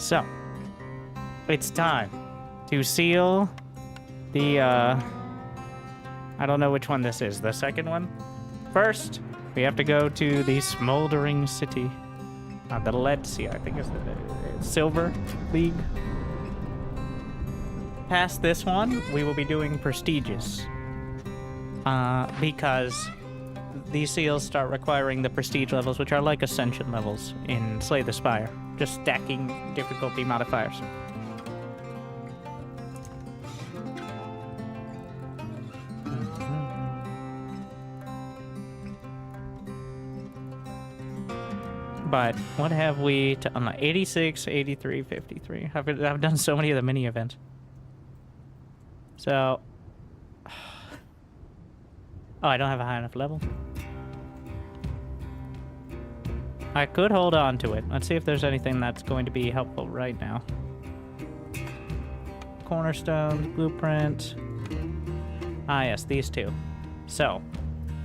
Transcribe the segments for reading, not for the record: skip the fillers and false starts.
So, it's time to seal the, I don't know which one this is. The second one? First, we have to go to the Smoldering City. The Lead Sea, I think is the Silver League. Past this one, we will be doing prestigious. Because these seals start requiring the prestige levels, which are like ascension levels in Slay the Spire. Just stacking difficulty modifiers. But what have we to unlock? 86, 83, 53. I've done so many of the mini events. So... Oh, I don't have a high enough level. I could hold on to it. Let's see if there's anything that's going to be helpful right now. Cornerstones, blueprint. Ah, yes, these two. So,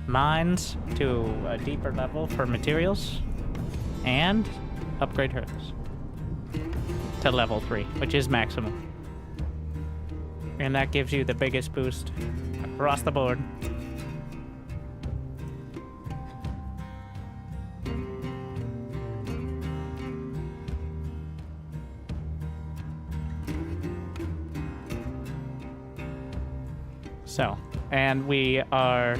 mines to a deeper level for materials. And upgrade hers to level 3, which is maximum. And that gives you the biggest boost across the board. So, and we are...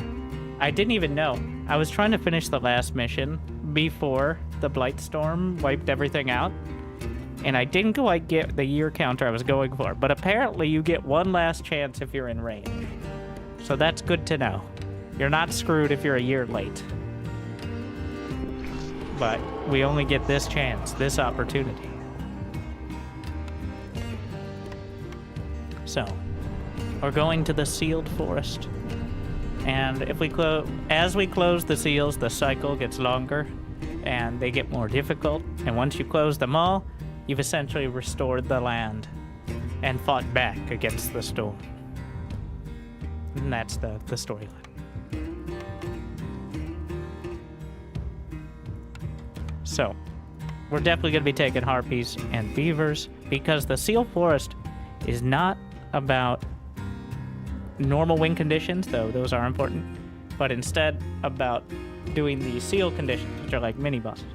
I didn't even know. I was trying to finish the last mission before the Blight Storm wiped everything out, and I didn't quite get the year counter I was going for, but apparently you get one last chance if you're in range. So that's good to know. You're not screwed if you're a year late. But we only get this chance, this opportunity. So, we're going to the Sealed Forest. And if we as we close the seals, the cycle gets longer and they get more difficult. And once you close them all, you've essentially restored the land and fought back against the storm. And that's the storyline. So, we're definitely going to be taking harpies and beavers because the seal forest is not about normal win conditions, though those are important, but instead about doing the seal conditions, which are like mini bosses.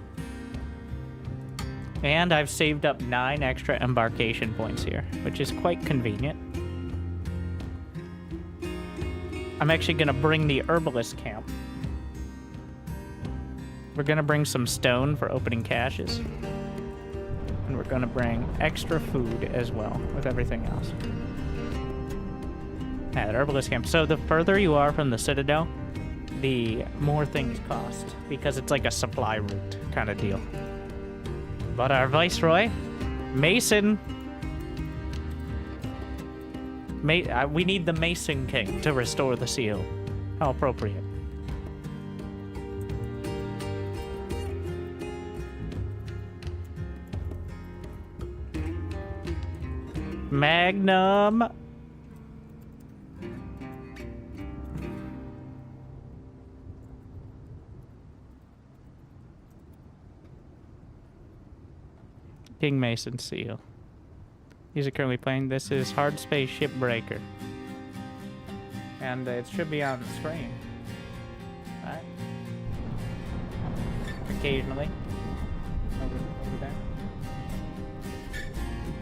And I've saved up 9 extra embarkation points here, which is quite convenient. I'm actually going to bring the herbalist camp. We're going to bring some stone for opening caches. And we're going to bring extra food as well with everything else. Yeah, the herbalist camp. So the further you are from the citadel, the more things cost, because it's like a supply route kind of deal. But our Viceroy, Mason... we need the Mason King to restore the seal. How appropriate. Magnum... King Mason Seal. These are currently playing. This is Hard Space Shipbreaker. And it should be on the screen. Right? Occasionally. Over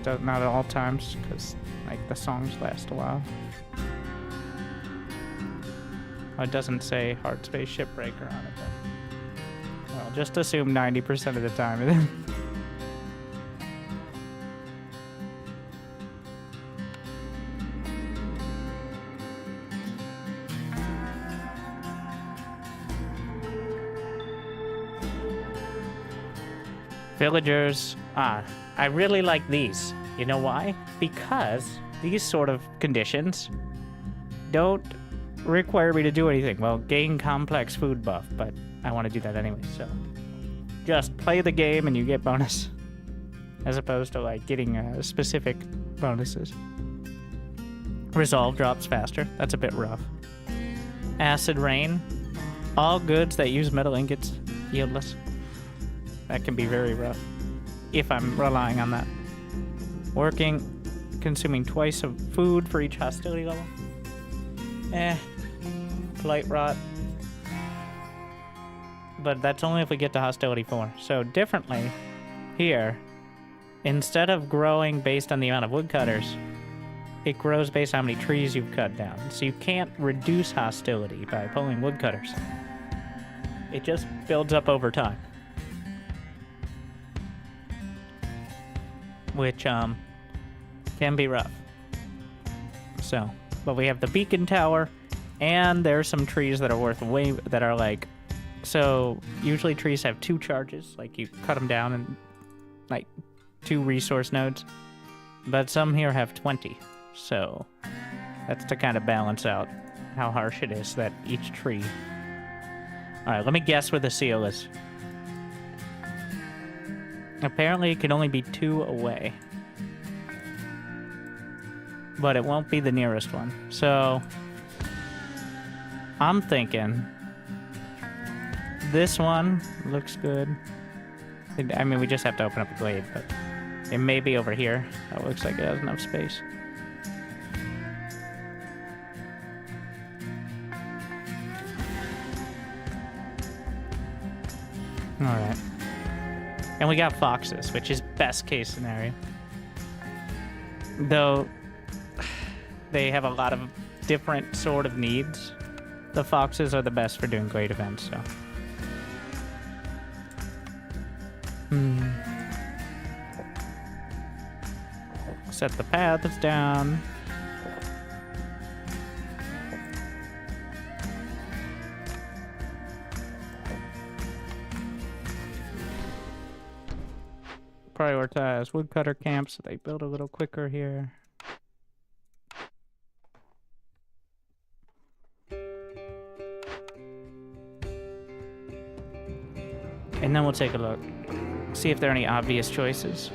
there. Not at all times, because like the songs last a while. Oh, it doesn't say Hard Space Shipbreaker on it, but well, just assume 90% of the time. Villagers, I really like these. You know why? Because these sort of conditions don't require me to do anything. Well, gain complex food buff, but I want to do that anyway, so just play the game and you get bonus, as opposed to like getting specific bonuses. Resolve drops faster. That's a bit rough. Acid rain. All goods that use metal ingots yieldless. That can be very rough if I'm relying on that. Working, consuming twice of food for each hostility level. Polite rot. But that's only if we get to hostility 4. So differently, here, instead of growing based on the amount of woodcutters, it grows based on how many trees you've cut down. So you can't reduce hostility by pulling woodcutters. It just builds up over time. Which, can be rough. So, but we have the beacon tower, and there's some trees that are worth way, that are like, so usually trees have 2 charges, like you cut them down and like 2 resource nodes, but some here have 20, so that's to kind of balance out how harsh it is that each tree. Alright, let me guess where the seal is. Apparently it can only be 2 away. But it won't be the nearest one. So I'm thinking this one looks good. I mean, we just have to open up a glade, but it may be over here. That looks like it has enough space. Alright. And we got foxes, which is best case scenario. Though they have a lot of different sort of needs. The foxes are the best for doing great events, so. Set the paths down. Prioritize woodcutter camps so they build a little quicker here. And then we'll take a look. See if there are any obvious choices.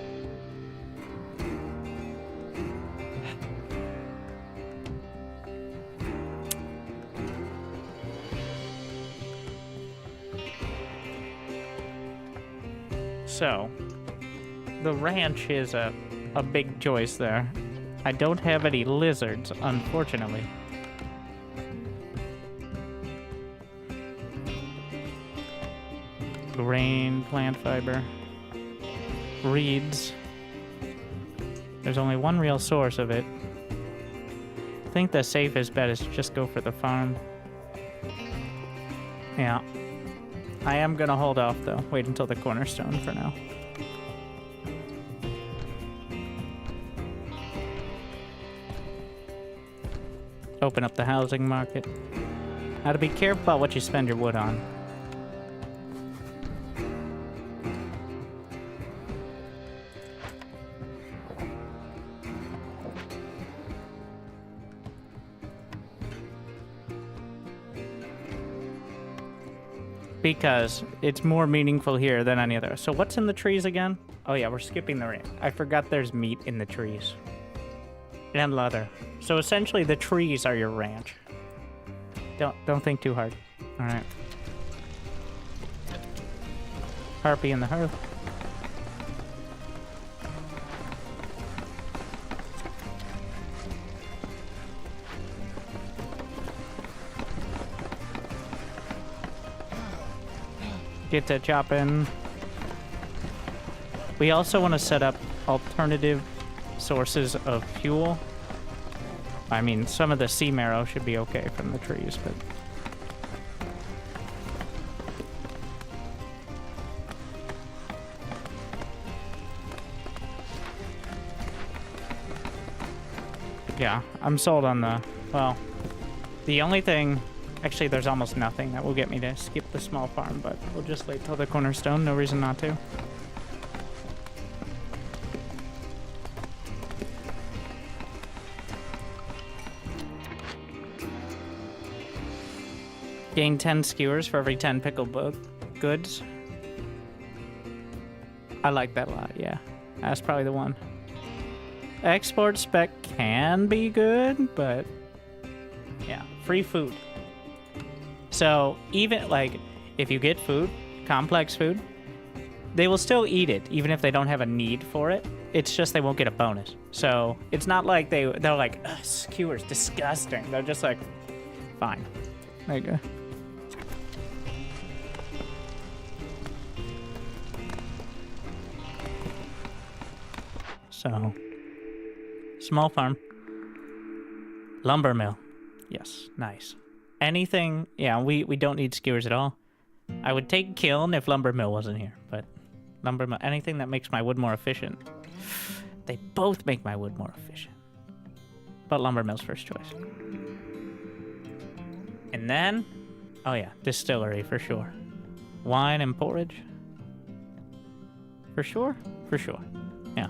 So, the ranch is a big choice there. I don't have any lizards, unfortunately. Grain, plant fiber, reeds. There's only one real source of it. I think the safest bet is to just go for the farm. Yeah. I am gonna hold off though. Wait until the cornerstone for now. Open up the housing market. Now to be careful about what you spend your wood on. Because it's more meaningful here than any other. So what's in the trees again? Oh yeah, we're skipping the ranch. I forgot there's meat in the trees. And leather. So essentially the trees are your ranch. Don't think too hard. Alright. Harpy in the hearth. Get to chopping. We also want to set up alternative sources of fuel. I mean, some of the sea marrow should be okay from the trees, but... yeah, I'm sold on the... well, the only thing... actually, there's almost nothing that will get me to skip the small farm, but we'll just wait till the cornerstone. No reason not to. Gain 10 skewers for every 10 pickled goods. I like that a lot, yeah. That's probably the one. Export spec can be good, but yeah, free food. So even like if you get food, complex food, they will still eat it, even if they don't have a need for it. It's just they won't get a bonus. So it's not like they're like, ugh, skewer's disgusting. They're just like, fine. There you go. So, small farm. Lumber mill. Yes, nice. Anything, yeah, we don't need skewers at all. I would take kiln if lumber mill wasn't here, but lumber mill, anything that makes my wood more efficient. They both make my wood more efficient. But lumber mill's first choice. And then, oh yeah, distillery for sure. Wine and porridge. For sure? For sure. Yeah.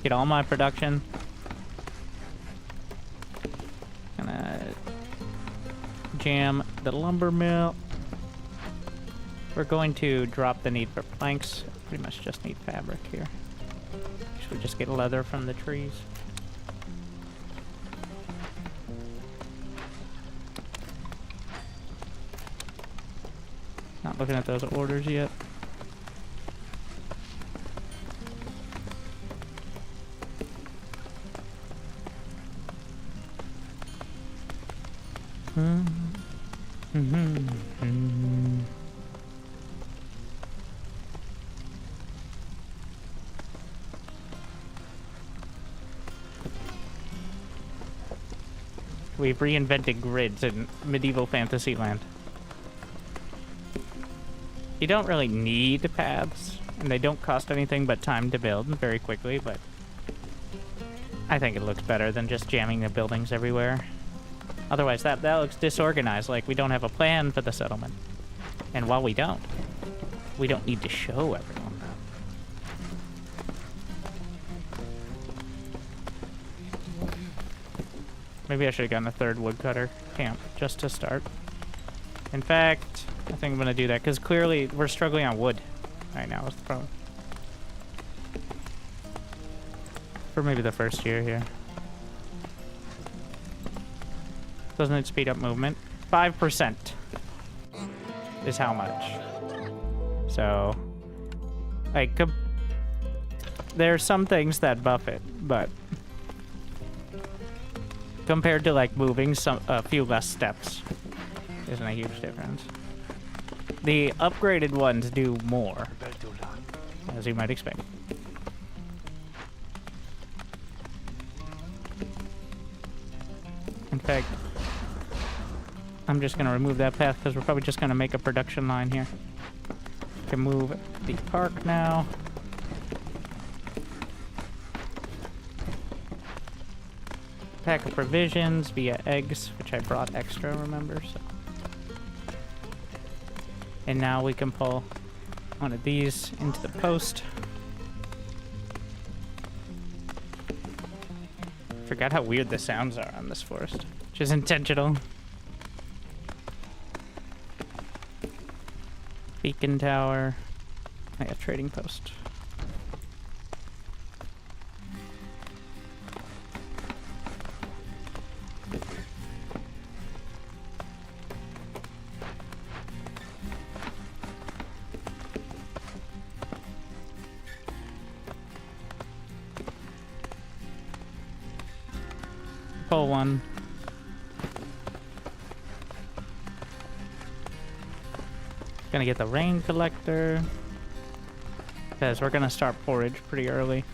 Get all my production. Gonna jam the lumber mill. We're going to drop the need for planks. Pretty much just need fabric here. Should we just get leather from the trees? Not looking at those orders yet. We've reinvented grids in medieval fantasy land. You don't really need paths, and they don't cost anything but time to build very quickly, but I think it looks better than just jamming the buildings everywhere. Otherwise, that looks disorganized, like we don't have a plan for the settlement. And while we don't need to show everyone that. Maybe I should have gotten a third woodcutter camp just to start. In fact, I think I'm going to do that, because clearly we're struggling on wood right now is the problem. For maybe the first year here. Doesn't it speed up movement? 5% is how much. So, like, there are some things that buff it, but compared to like moving a few less steps, isn't a huge difference. The upgraded ones do more, as you might expect. In fact, I'm just going to remove that path because we're probably just going to make a production line here. Can move the park now. Pack of provisions via eggs, which I brought extra, remember? So. And now we can pull one of these into the post. Forgot how weird the sounds are on this forest, which is intentional. Beacon tower. I got trading post. Pull one. Gonna get the rain collector, because we're gonna start forage pretty early.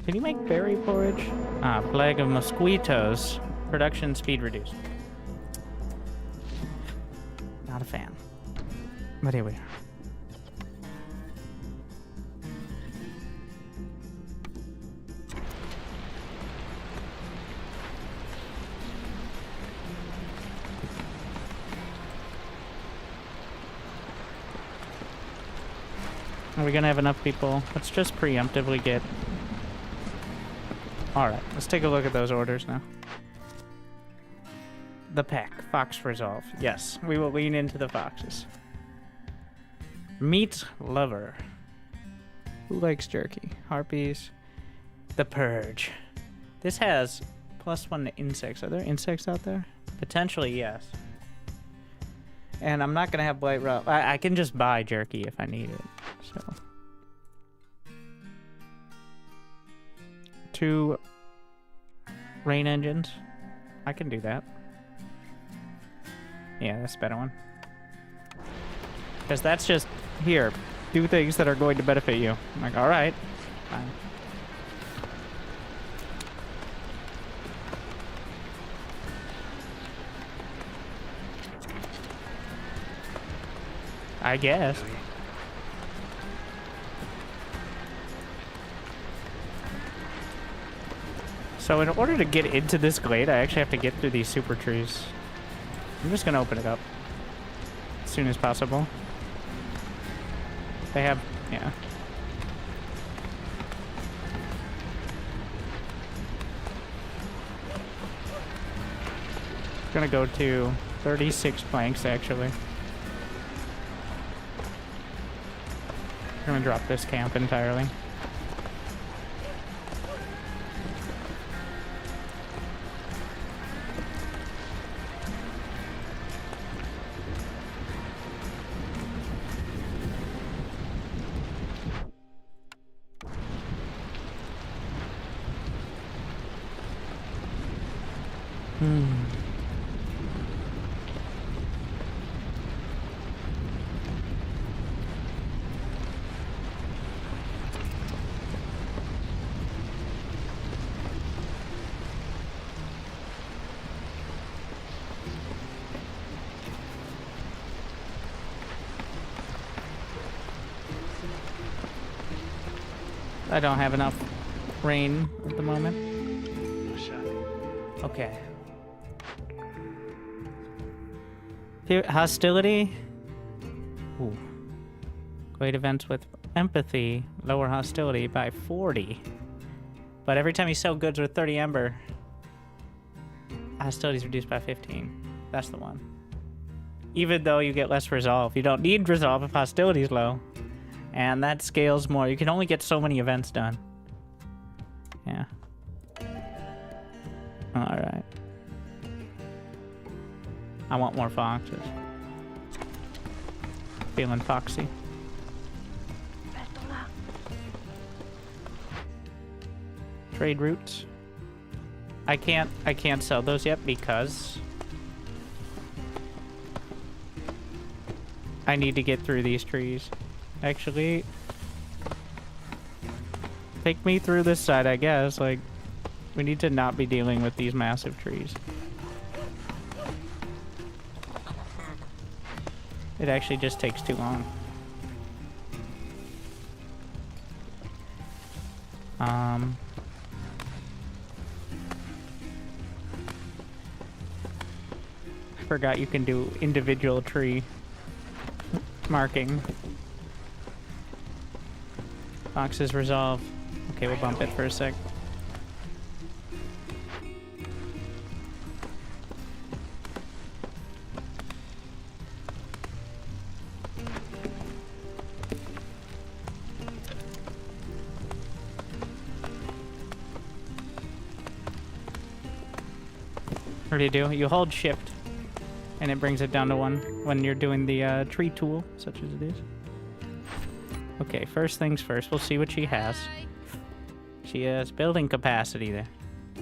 Can you make berry porridge? Ah, plague of mosquitoes. Production speed reduced. Not a fan. But here we are. Are we gonna have enough people? Let's just preemptively get... Alright, let's take a look at those orders now. The pack. Fox resolve. Yes, we will lean into the foxes. Meat lover. Who likes jerky? Harpies. The purge. This has +1 to insects. Are there insects out there? Potentially, yes. And I'm not gonna have blight route. I can just buy jerky if I need it. So 2 rain engines. I can do that. Yeah, that's a better one. Because that's just, here, do things that are going to benefit you. I'm like, alright. Fine. I guess. So in order to get into this glade, I actually have to get through these super trees. I'm just gonna open it up as soon as possible. They have, yeah. Gonna go to 36 planks actually. I'm gonna drop this camp entirely. I don't have enough rain at the moment. Okay. Hostility. Ooh. Great events with empathy. Lower hostility by 40. But every time you sell goods with 30 ember, hostility is reduced by 15. That's the one. Even though you get less resolve. You don't need resolve if hostility is low. And that scales more. You can only get so many events done. Yeah. Alright. I want more foxes. Feeling foxy. Trade routes. I can't sell those yet because I need to get through these trees. Actually, take me through this side, I guess. Like, we need to not be dealing with these massive trees. It actually just takes too long. I forgot you can do individual tree marking. Foxes resolve. Okay, we'll bump it for a sec. What do you do? You hold shift and it brings it down to 1 when you're doing the tree tool, such as it is. Okay, first things first, we'll see what she has. She has building capacity there,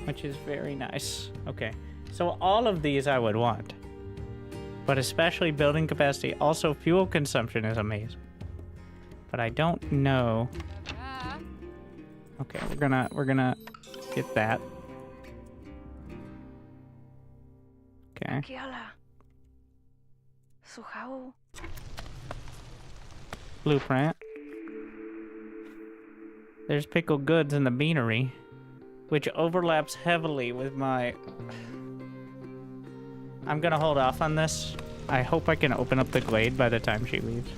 which is very nice. Okay, so all of these I would want, but especially building capacity. Also, fuel consumption is amazing, but I don't know. Okay, we're gonna get that. Okay. Blueprint. There's pickled goods in the beanery, which overlaps heavily with my... I'm gonna hold off on this. I hope I can open up the glade by the time she leaves.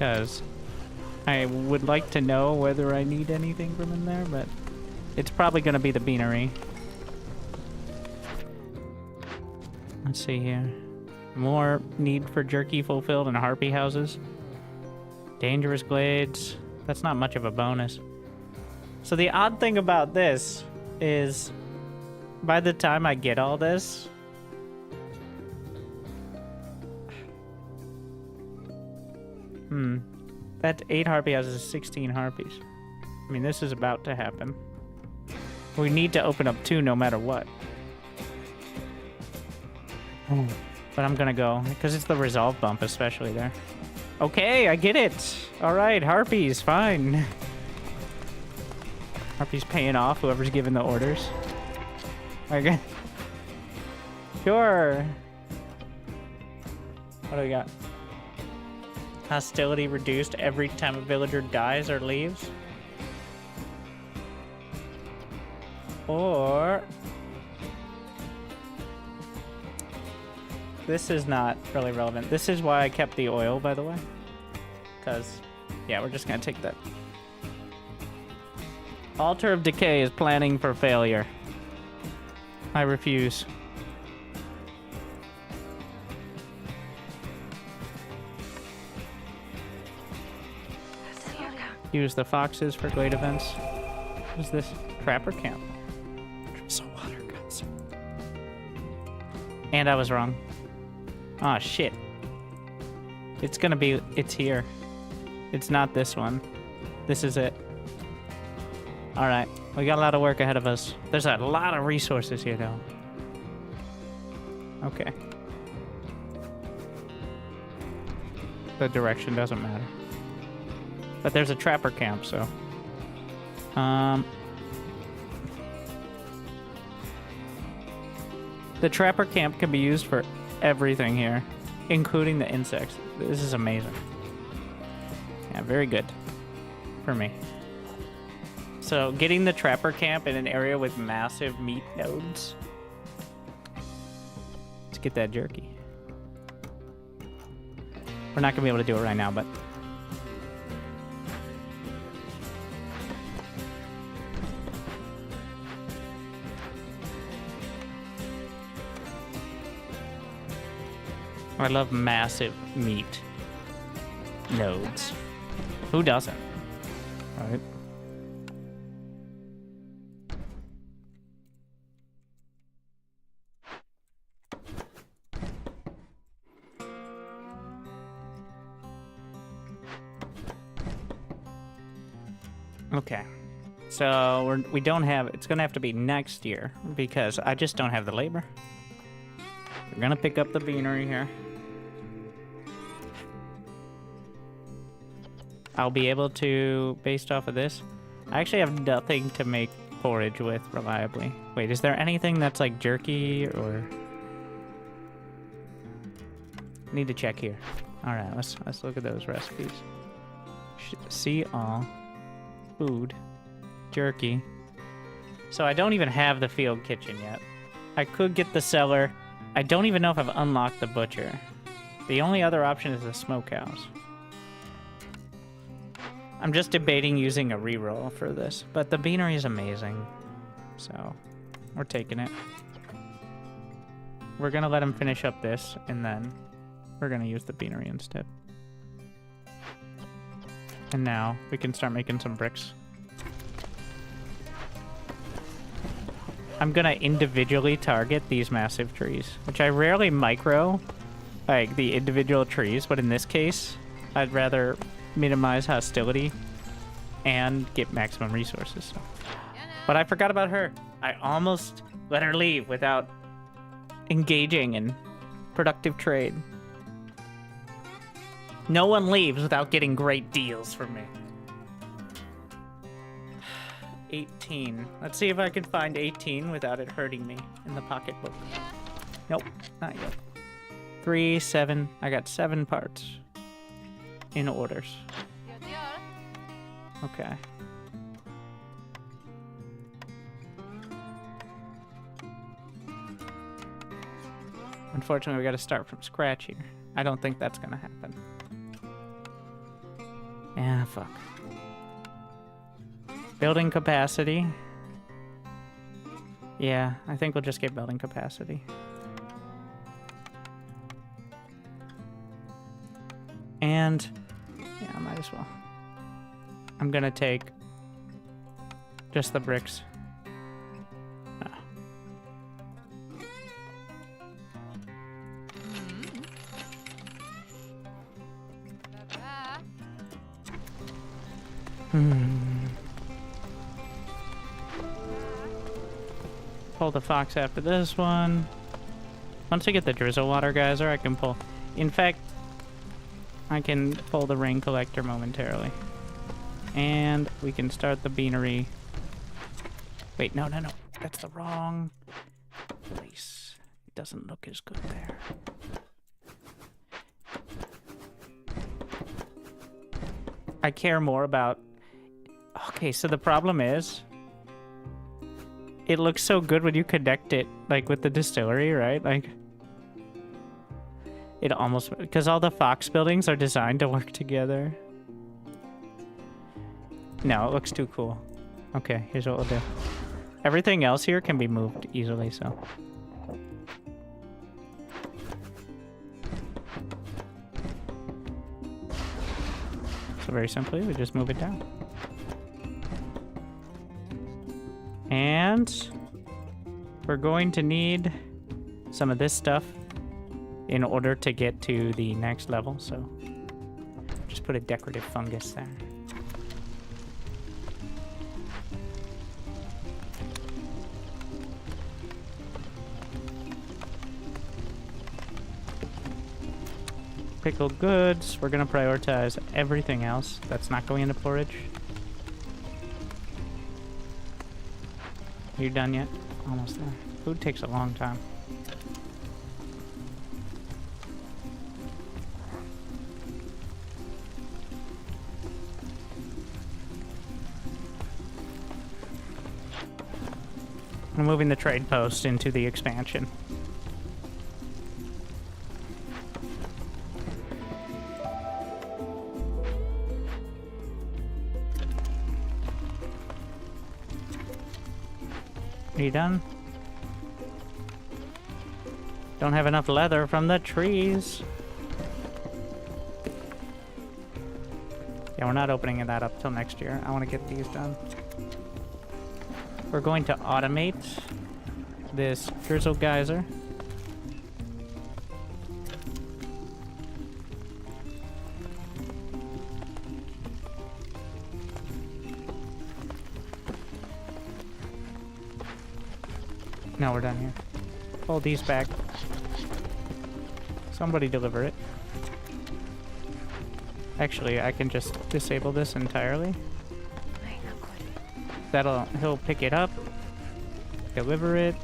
because I would like to know whether I need anything from in there, but it's probably going to be the beanery. Let's see here. More need for jerky fulfilled in harpy houses. Dangerous glades. That's not much of a bonus. So the odd thing about this is by the time I get all this, that 8 harpy houses is 16 harpies. I mean, this is about to happen. We need to open up 2 no matter what. But I'm gonna go, because it's the resolve bump, especially there. Okay, I get it. All right, harpies, fine. Harpies paying off whoever's giving the orders. Okay. Sure. What do we got? Hostility reduced every time a villager dies or leaves. Or... this is not really relevant. This is why I kept the oil, by the way. Because, yeah, we're just going to take that. Altar of Decay is planning for failure. I refuse. Use the foxes for glade events. What is this? Trapper camp. Saltwater guns. And I was wrong. Ah, shit. It's gonna be... it's here. It's not this one. This is it. Alright. We got a lot of work ahead of us. There's a lot of resources here, though. Okay. The direction doesn't matter. But there's a trapper camp, so... the trapper camp can be used for everything here, including the insects. This is amazing. Yeah, very good for me. So getting the trapper camp in an area with massive meat nodes. Let's get that jerky. We're not gonna be able to do it right now, but I love massive meat nodes. Who doesn't? Right. Okay. So we don't have... it's going to have to be next year because I just don't have the labor. We're going to pick up the beanery here. I'll be able to, based off of this, I actually have nothing to make forage with reliably. Wait, is there anything that's like jerky or... need to check here. All right, let's look at those recipes. See all. Food. Jerky. So I don't even have the field kitchen yet. I could get the cellar. I don't even know if I've unlocked the butcher. The only other option is the smokehouse. I'm just debating using a reroll for this, but the beanery is amazing. So, we're taking it. We're gonna let him finish up this, and then we're gonna use the beanery instead. And now, we can start making some bricks. I'm gonna individually target these massive trees, which I rarely micro, like the individual trees, but in this case, I'd rather minimize hostility and get maximum resources. So. But I forgot about her. I almost let her leave without engaging in productive trade. No one leaves without getting great deals from me. 18. Let's see if I can find 18 without it hurting me in the pocketbook. Nope, not yet. 3, 7. I got 7 parts in orders. Okay. Unfortunately, we got to start from scratch here. I don't think that's going to happen. Ah, fuck. Building capacity. Yeah, I think we'll just get building capacity. And yeah, I might as well. I'm gonna take just the bricks. Pull the fox after this one. Once I get the drizzle water geyser, I can pull. In fact, I can pull the rain collector momentarily. And we can start the beanery. Wait, no. That's the wrong place. It doesn't look as good there. I care more about... Okay, so the problem is... It looks so good when you connect it, like, with the distillery, right? Like... It almost... Because all the fox buildings are designed to work together. No, it looks too cool. Okay, here's what we'll do. Everything else here can be moved easily, so... So very simply, we just move it down. And... we're going to need some of this stuff in order to get to the next level, so... just put a decorative fungus there. Pickled goods. We're gonna prioritize everything else that's not going into porridge. Are you done yet? Almost there. Food takes a long time. I'm moving the trade post into the expansion. Are you done? Don't have enough leather from the trees. Yeah, we're not opening that up till next year. I want to get these done. We're going to automate this drizzle geyser. Now we're done here. Pull these back. Somebody deliver it. Actually, I can just disable this entirely. He'll pick it up, deliver it.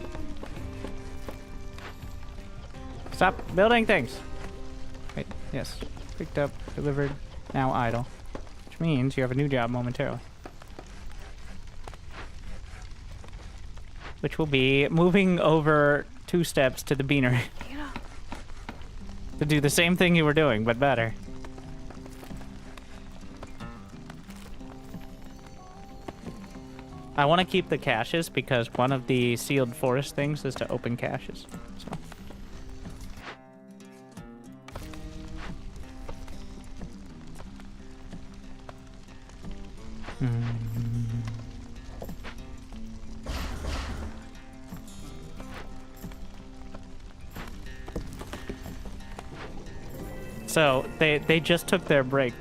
Stop building things! Wait, yes. Picked up, delivered, now idle. Which means you have a new job momentarily. Which will be moving over 2 steps to the beanery. To do the same thing you were doing, but better. I want to keep the caches because one of the sealed forest things is to open caches. So. So they just took their break.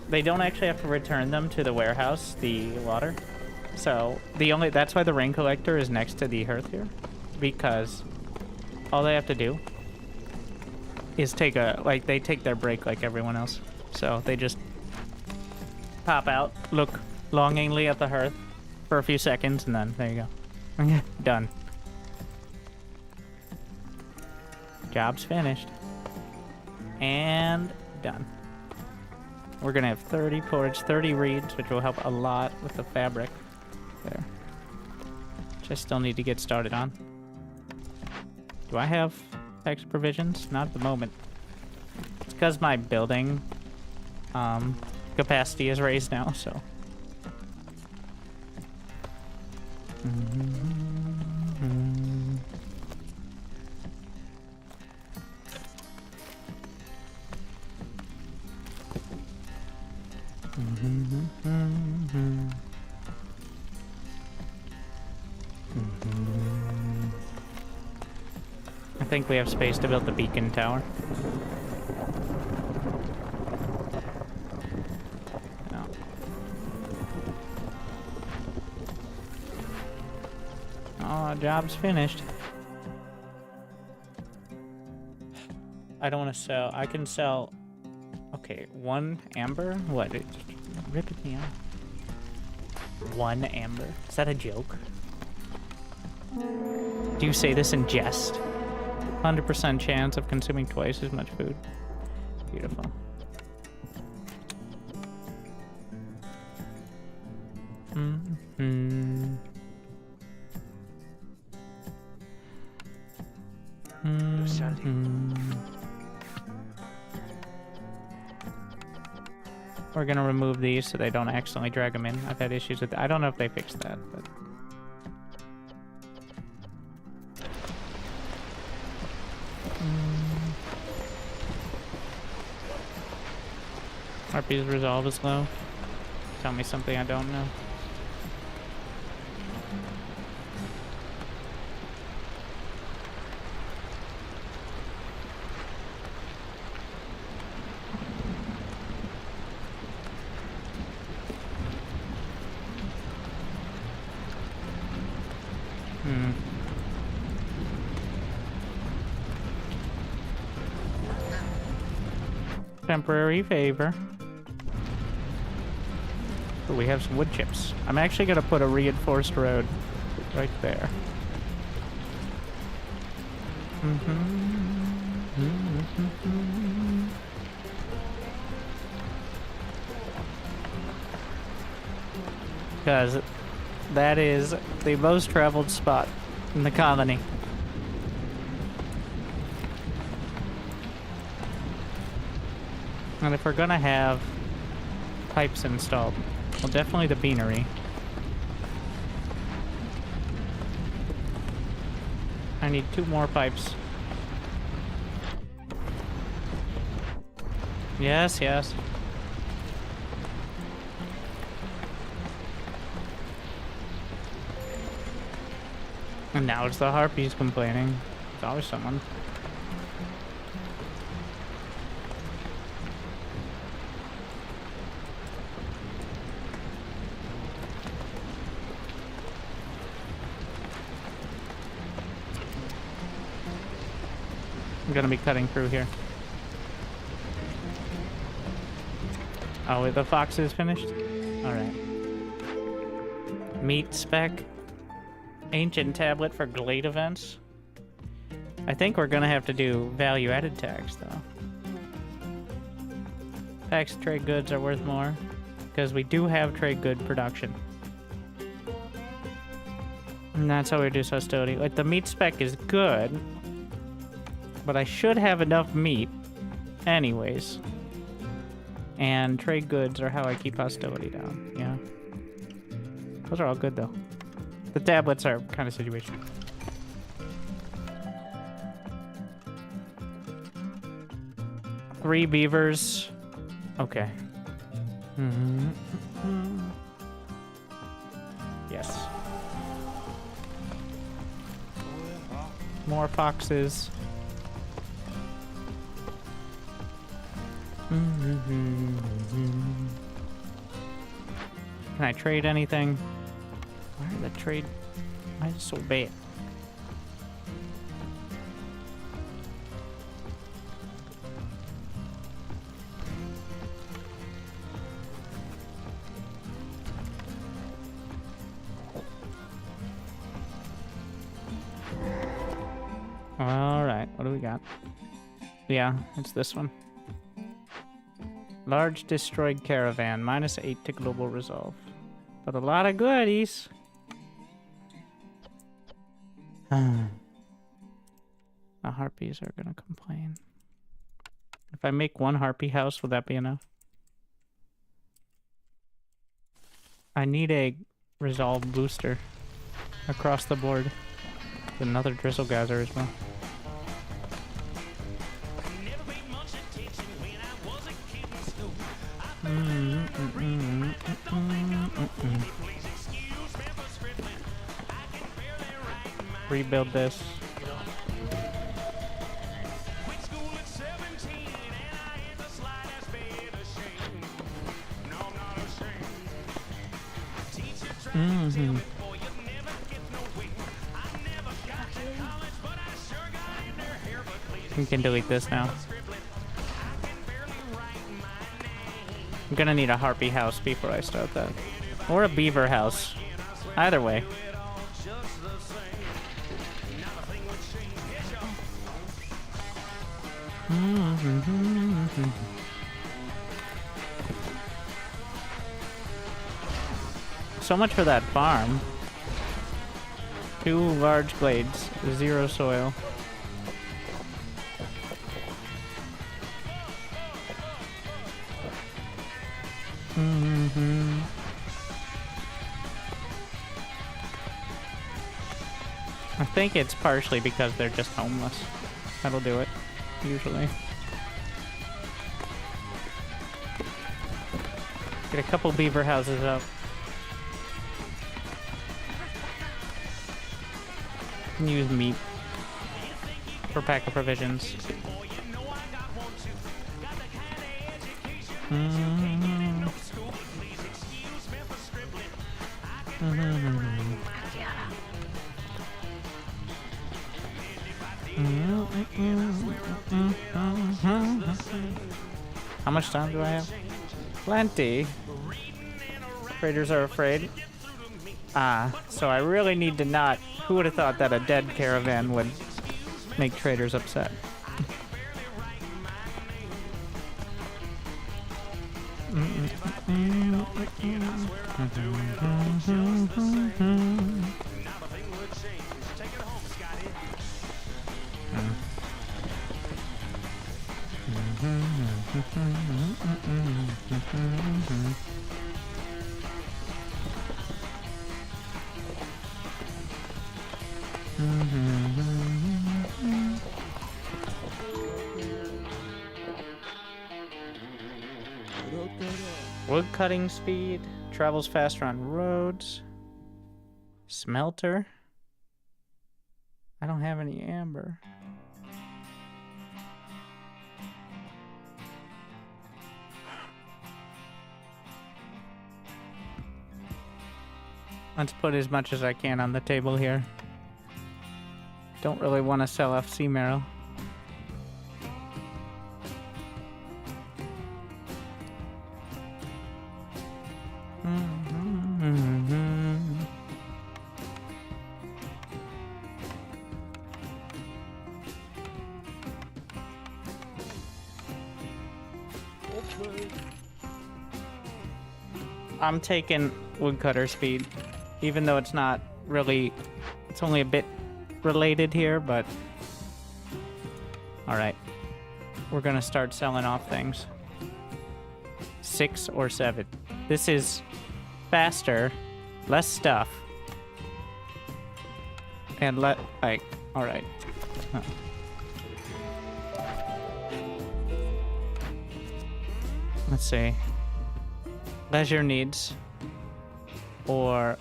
They don't actually have to return them to the warehouse, the water. So that's why the rain collector is next to the hearth here, because all they have to do is they take their break like everyone else. So they just pop out, look longingly at the hearth for a few seconds, and then there you go. Done. Job's finished. And done. We're gonna have 30 porridge, 30 reeds, which will help a lot with the fabric. There. Which I still need to get started on. Do I have extra provisions? Not at the moment. It's because my building capacity is raised now, so. I think we have space to build the beacon tower. No. Oh, job's finished. I don't want to sell. I can sell. Okay, 1 amber? What? It's ripping me off. 1 amber? Is that a joke? Do you say this in jest? 100% chance of consuming twice as much food. Beautiful. We're gonna remove these so they don't accidentally drag them in. I've had issues with that. I don't know if they fixed that, but... Harpies resolve is low. Tell me something I don't know. Temporary favor. But we have some wood chips. I'm actually gonna put a reinforced road right there. Because that is the most traveled spot in the colony. And if we're gonna have pipes installed, well, definitely the beanery. I need 2 more pipes. Yes, yes. And now it's the harpies complaining. It's always someone. I'm gonna be cutting through here. Oh, wait, the fox is finished? Alright. Meat spec. Ancient tablet for glade events. I think we're gonna have to do value-added tax, though. Tax trade goods are worth more, because we do have trade good production. And that's how we reduce hostility. Like, the meat spec is good, but I should have enough meat anyways. And trade goods are how I keep hostility down, yeah. Those are all good, though. The tablets are kind of situation. Three beavers. Okay. Yes. More foxes. Can I trade anything? Why are the trade? Why is it so bad? All right, what do we got? Yeah, it's this one. Large destroyed caravan, -8 to global resolve. But a lot of goodies. The harpies are gonna complain. If I make one harpy house, will that be enough? I need a resolve booster across the board. Another drizzle geyser as well. Rebuild this. We can delete this now. I'm gonna need a harpy house before I start that. Or a beaver house. Either way. So much for that farm. 2 large glades, 0 soil. I think it's partially because they're just homeless. That'll do it, usually. Get a couple beaver houses up. Can use meat for pack of provisions. How much time do I have? Plenty. Traders are afraid. So I really need to not... Who would have thought that a dead caravan would make traders upset? Wood cutting speed, travels faster on roads. Smelter. I don't have any amber. Let's put as much as I can on the table here. Don't really want to sell FC marrow. I'm taking woodcutter speed, even though it's not really, it's only a bit related here, but all right, we're gonna start selling off things. 6 or 7. This is faster, less stuff, and all right. Huh. Let's see. Leisure needs or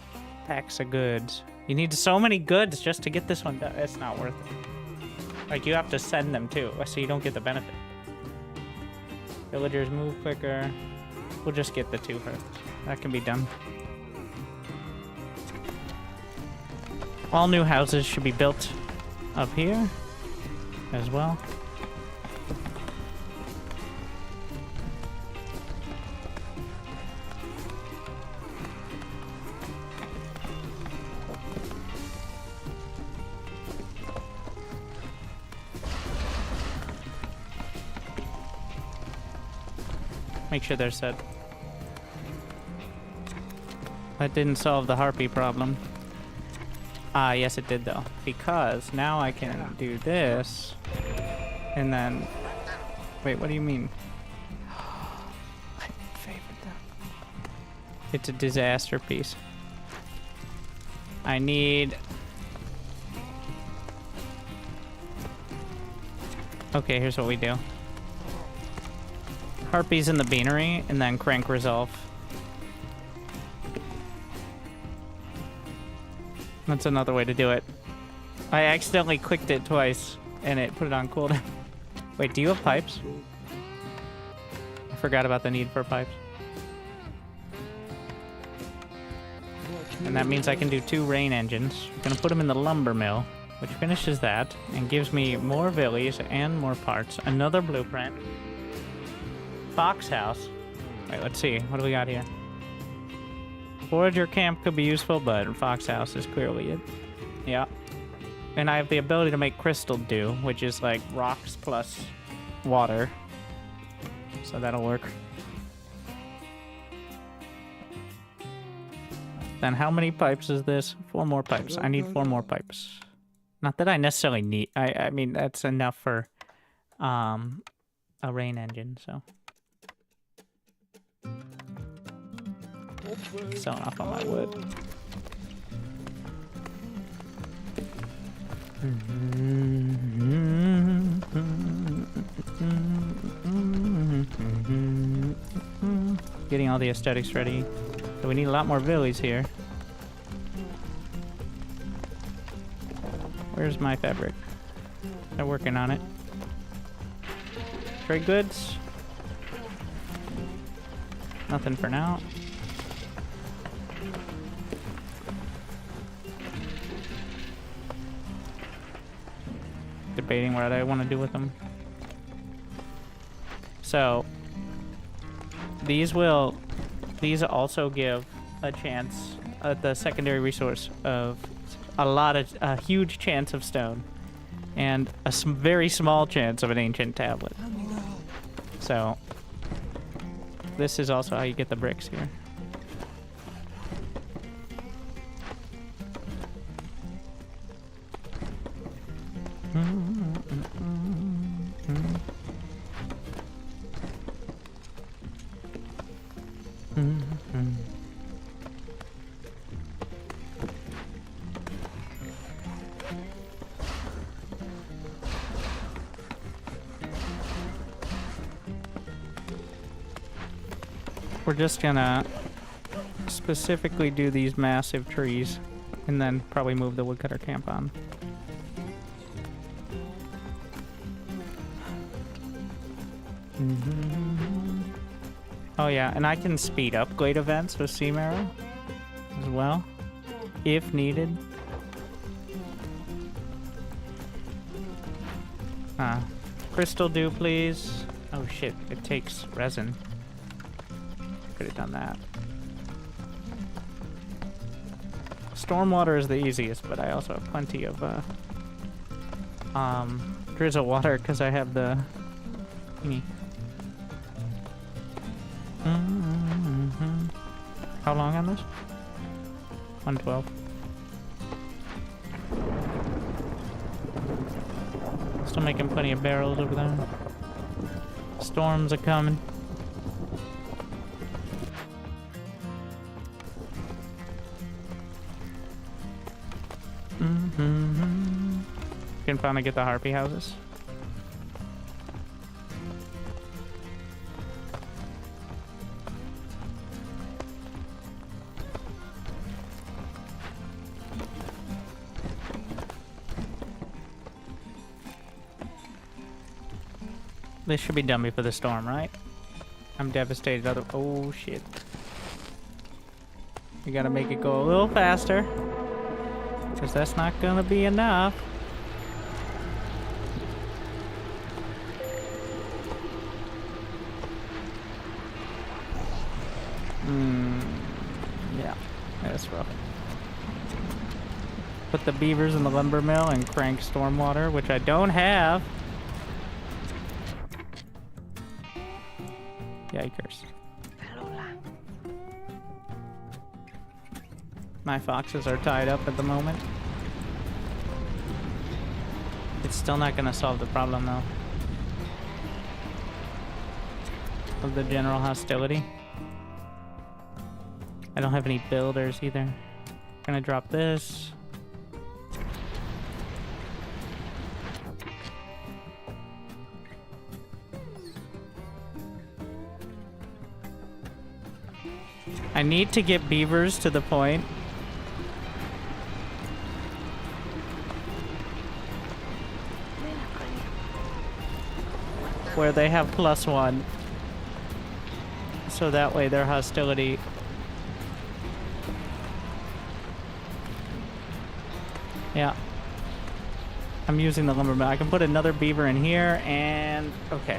packs of goods. You need so many goods just to get this one done. It's not worth it. Like, you have to send them too, so you don't get the benefit. Villagers move quicker. We'll just get the 2 first. That can be done. All new houses should be built up here as well. Make sure they're set. That didn't solve the harpy problem. Yes it did though. Because now I can do this. And then... Wait, what do you mean? I favored It's a disaster piece. I need... Okay, here's what we do. Harpies in the beanery, and then crank resolve. That's another way to do it. I accidentally clicked it twice, and it put it on cooldown. Wait, do you have pipes? I forgot about the need for pipes. And that means I can do 2 rain engines. I'm gonna put them in the lumber mill, which finishes that, and gives me more villies and more parts. Another blueprint. Fox house. Wait, let's see. What do we got here? Forager camp could be useful, but fox house is clearly it. Yeah. And I have the ability to make crystal dew, which is like rocks plus water. So that'll work. Then how many pipes is this? 4 more pipes. I need 4 more pipes. Not that I necessarily need... I mean, that's enough for a rain engine, so... Selling off on my wood. Getting all the aesthetics ready. So we need a lot more villies here. Where's my fabric? They're working on it. Trade goods. Nothing for now. Debating what I want to do with them. So these also give a chance, the secondary resource of a huge chance of stone, and a very small chance of an ancient tablet. So this is also how you get the bricks here. We're just gonna specifically do these massive trees and then probably move the woodcutter camp on. Oh yeah, and I can speed up glade events with Sea Marrow as well, if needed. Crystal dew, please. Oh shit, it takes resin. Could have done that. Stormwater is the easiest, but I also have plenty of drizzle water because I have the thingy. How long on this? 112. Still making plenty of barrels over there. Storms are coming. Can finally get the harpy houses. This should be done before the storm, right? I'm devastated. Oh shit. We gotta make it go a little faster, because that's not gonna be enough. Yeah, that's rough. Put the beavers in the lumber mill and crank stormwater, which I don't have. Yikers. My foxes are tied up at the moment. It's still not gonna solve the problem though of the general hostility. I don't have any builders either. Gonna drop this. I need to get beavers to the point where they have +1. So that way their hostility. Yeah. I'm using the lumberman. I can put another beaver in here and... Okay.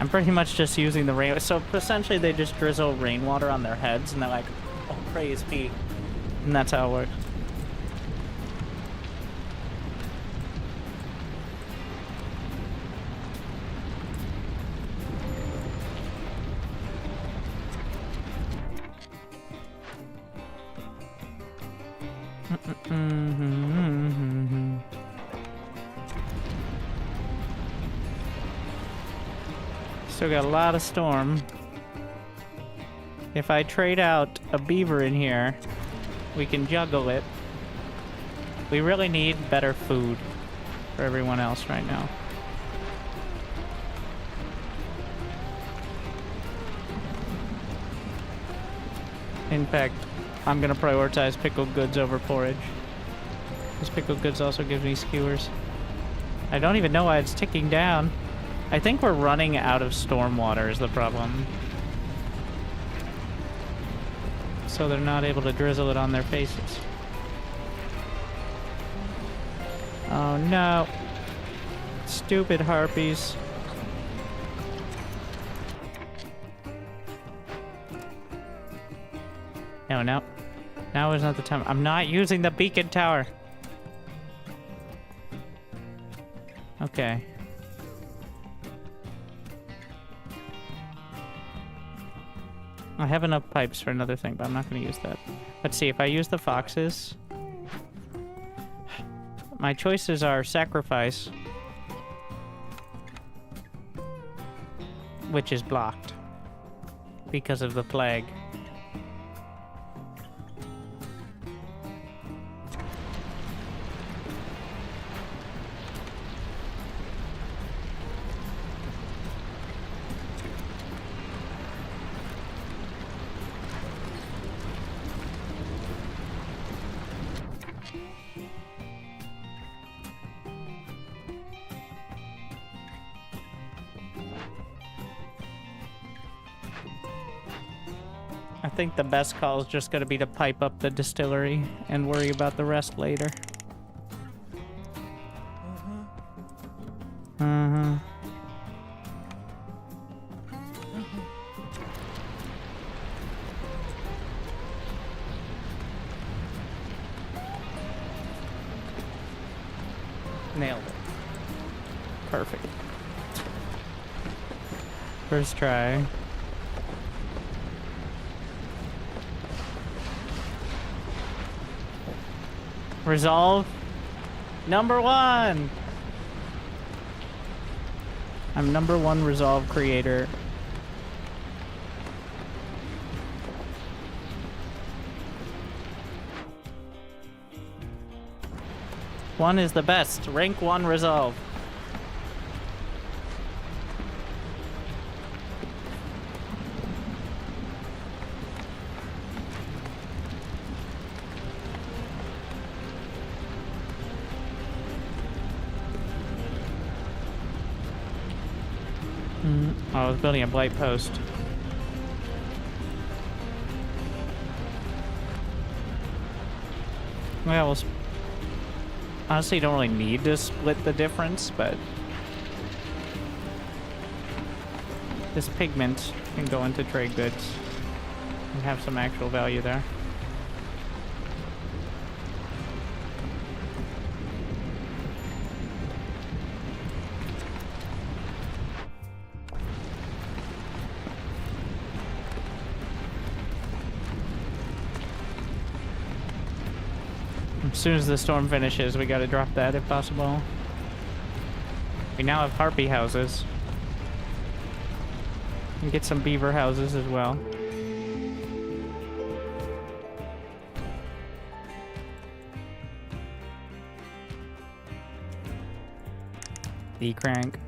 I'm pretty much just using the rain. So essentially they just drizzle rainwater on their heads and they're like, oh, praise be. And that's how it works. Still got a lot of storm. If I trade out a beaver in here, we can juggle it. We really need better food for everyone else right now. In fact, I'm gonna prioritize pickled goods over porridge. Because pickled goods also gives me skewers. I don't even know why it's ticking down. I think we're running out of storm water is the problem. So they're not able to drizzle it on their faces. Oh no. Stupid harpies. No, no. Now is not the time. I'm not using the beacon tower. Okay. I have enough pipes for another thing, but I'm not going to use that. Let's see, if I use the foxes... My choices are sacrifice, which is blocked because of the plague. I think the best call is just going to be to pipe up the distillery and worry about the rest later. Nailed it. Perfect. First try. Resolve #1. I'm #1 resolve creator. One is the best. Rank 1 resolve. Oh, I was building a blight post. Well, honestly, you don't really need to split the difference, but this pigment can go into trade goods and have some actual value there. As soon as the storm finishes, we gotta drop that if possible. We now have harpy houses. And get some beaver houses as well. D-crank.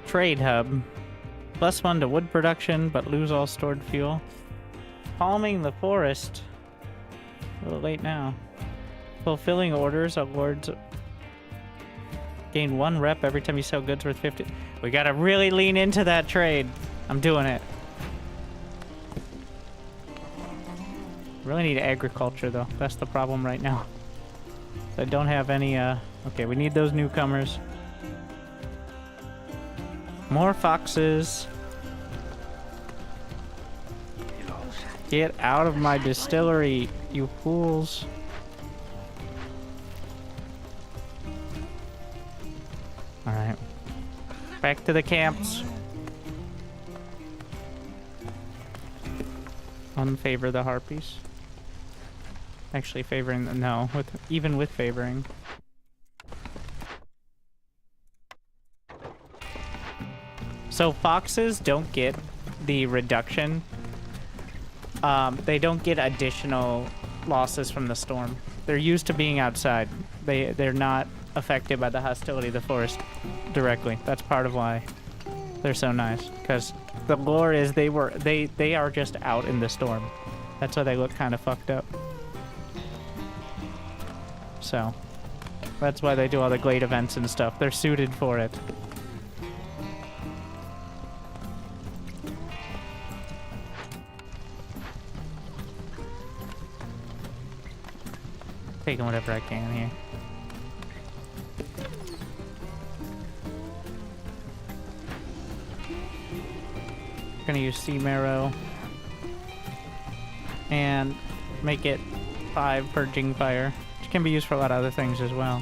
Trade hub. +1 to wood production, but lose all stored fuel. Calming the forest. A little late now. Fulfilling orders awards. Gain 1 rep every time you sell goods worth 50. We gotta really lean into that trade. I'm doing it. Really need agriculture though. That's the problem right now. I don't have any, okay, we need those newcomers. More foxes. Get out of my distillery, you fools. Alright. Back to the camps. Unfavor the harpies. Actually favoring them, no, even with favoring. So foxes don't get the reduction. They don't get additional losses from the storm. They're used to being outside. They're not affected by the hostility of the forest directly. That's part of why they're so nice. Because the lore is they are just out in the storm. That's why they look kind of fucked up. So that's why they do all the glade events and stuff. They're suited for it. Taking whatever I can here. Gonna use sea marrow and make it 5 purging fire, which can be used for a lot of other things as well.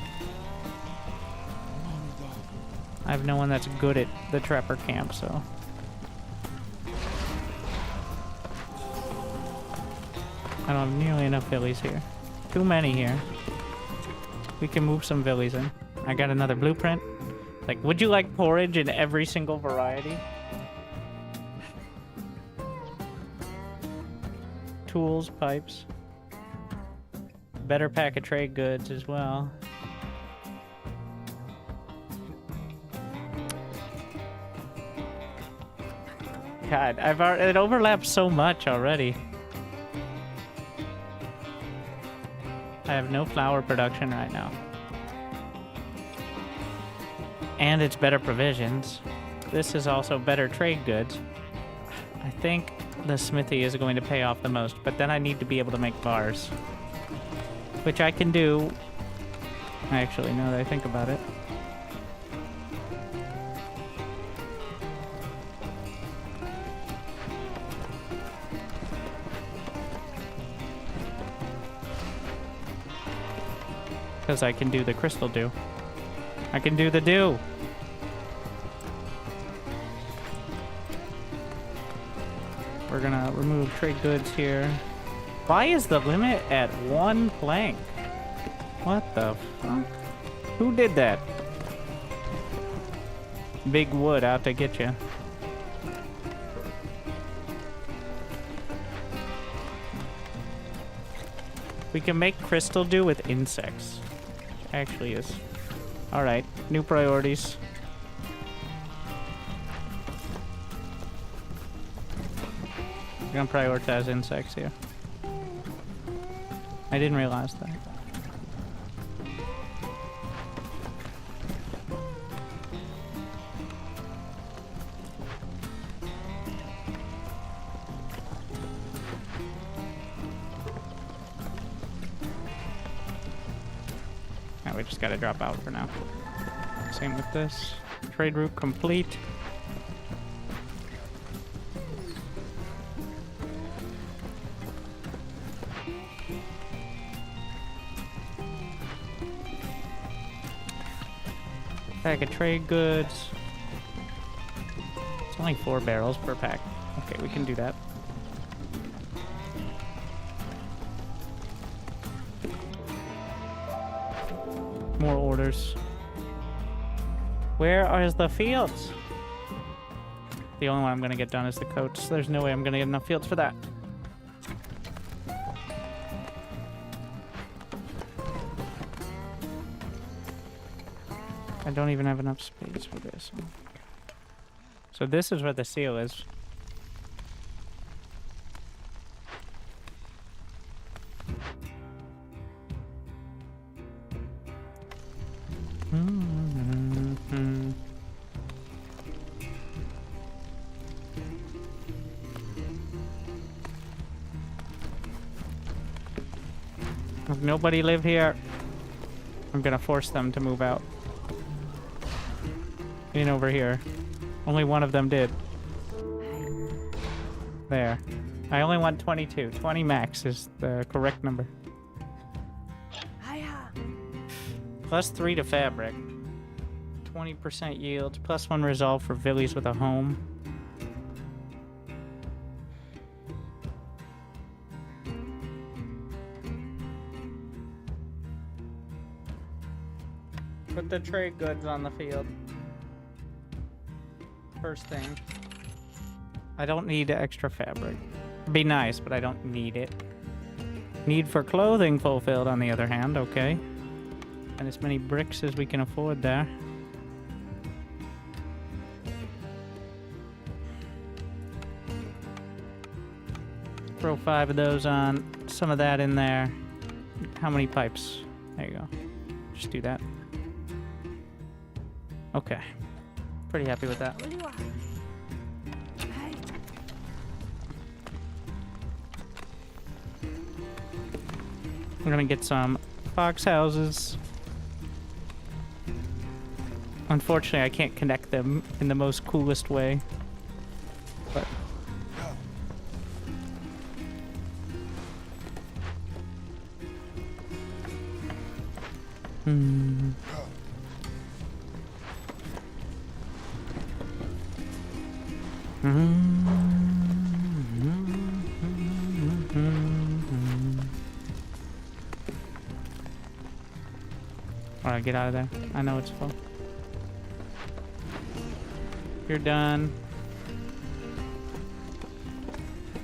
I have no one that's good at the trapper camp, so I don't have nearly enough villies here. Too many here. We can move some villies in. I got another blueprint. Like, would you like porridge in every single variety? Tools, pipes. Better pack of trade goods as well. God, it overlaps so much already. I have no flour production right now. And it's better provisions. This is also better trade goods. I think the smithy is going to pay off the most, but then I need to be able to make bars. Which I can do. Actually, now that I think about it. Because I can do the crystal dew. I can do the dew. We're gonna remove trade goods here. Why is the limit at 1 plank? What the fuck? Who did that? Big wood out to get you. We can make crystal dew with insects. Actually is. Alright, new priorities. We're gonna prioritize insects here. I didn't realize that. We just gotta drop out for now. Same with this. Trade route complete. Pack of trade goods. It's only 4 barrels per pack. Okay, we can do that. More orders. Where are the fields? The only one I'm gonna get done is the coats. There's no way I'm gonna get enough fields for that. I don't even have enough space for this. Oh, so this is where the seal is. If nobody live here, I'm gonna force them to move out. In over here. Only one of them did. There. I only want 22. 20 max is the correct number. Plus 3 to fabric. 20% yield. Plus 1 resolve for villies with a home. Put the trade goods on the field. First thing. I don't need extra fabric. It'd be nice, but I don't need it. Need for clothing fulfilled, on the other hand, okay. And as many bricks as we can afford there. Throw 5 of those on. Some of that in there. How many pipes? There you go. Just do that. Okay. Pretty happy with that. We're gonna get some fox houses. Unfortunately, I can't connect them in the most coolest way. But Alright, get out of there. I know it's full. You're done.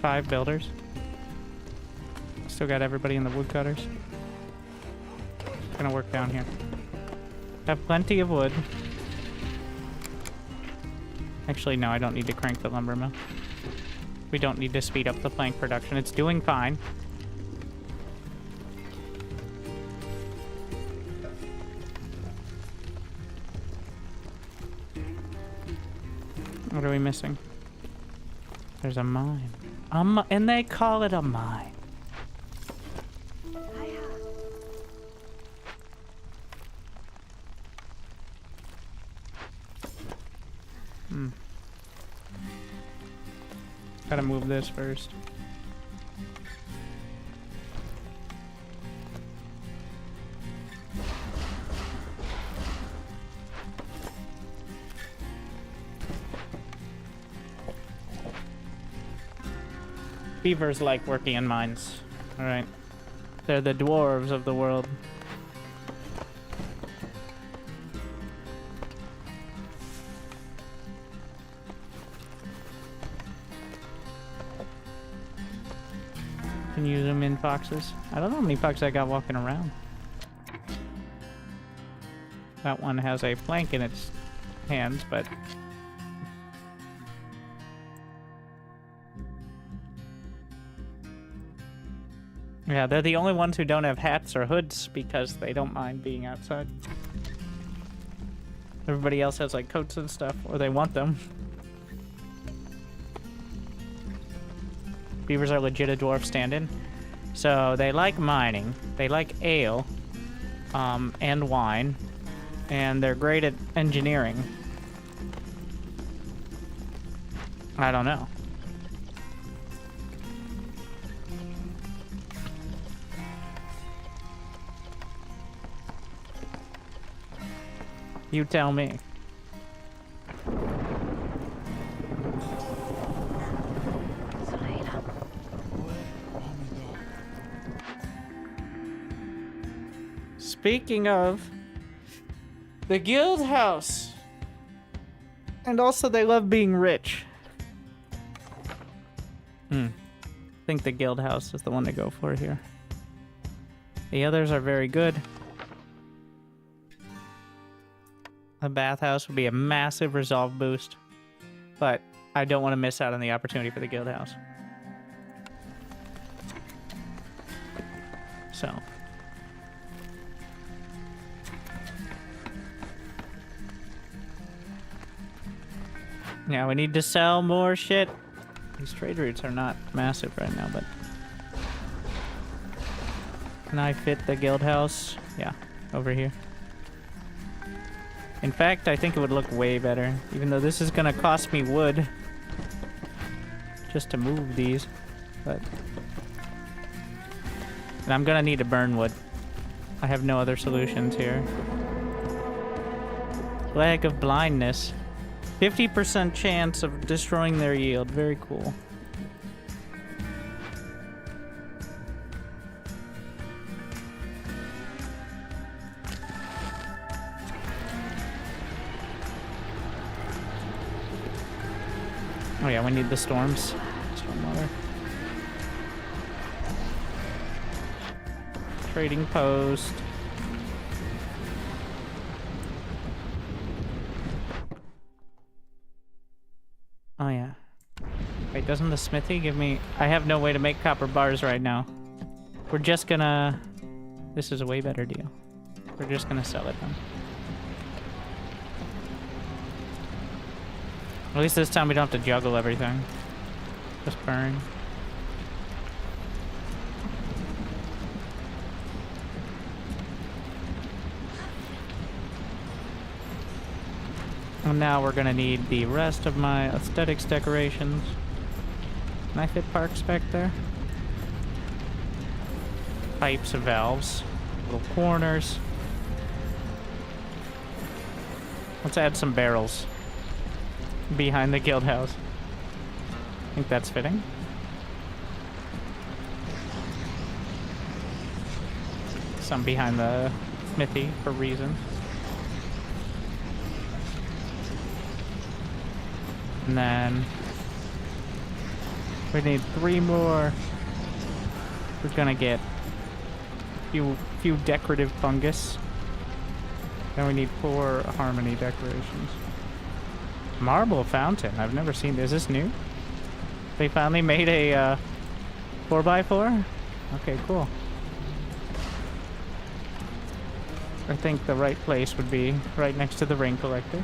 5 builders. Still got everybody in the woodcutters. Gonna work down here. Have plenty of wood. Actually, no, I don't need to crank the lumber mill. We don't need to speed up the plank production. It's doing fine. What are we missing? There's a mine. And they call it a mine. Gotta move this first. Beavers like working in mines. Alright. They're the dwarves of the world. Can you zoom in foxes? I don't know how many foxes I got walking around. That one has a plank in its hands, but yeah, they're the only ones who don't have hats or hoods because they don't mind being outside. Everybody else has like coats and stuff, or they want them. Beavers are legit a dwarf stand-in. So they like mining, they like ale, and wine, and they're great at engineering. I don't know. You tell me. Speaking of the guild house, and also they love being rich. I think the guild house is the one to go for here. The others are very good. The bathhouse would be a massive resolve boost. But I don't want to miss out on the opportunity for the guild house. So. Yeah, we need to sell more shit. These trade routes are not massive right now, but... Can I fit the guild house? Yeah, over here. In fact, I think it would look way better, even though this is gonna cost me wood just to move these, but... And I'm gonna need to burn wood. I have no other solutions here. Flag of blindness. 50% chance of destroying their yield. Very cool. Oh yeah, we need the storms. Stormwater. Trading post. Oh yeah. Wait, doesn't the smithy give me... I have no way to make copper bars right now. We're just gonna... This is a way better deal. We're just gonna sell it then. At least this time we don't have to juggle everything. Just burn. And now we're gonna need the rest of my aesthetics decorations. Can I fit parks back there? Pipes and valves. Little corners. Let's add some barrels behind the guild house. I think that's fitting. Some behind the smithy for reasons. And then we need 3 more. We're gonna get a few decorative fungus. Then we need 4 harmony decorations. Marble fountain. I've never seen this. Is this new? They finally made a 4x4? Okay, cool. I think the right place would be right next to the ring collector.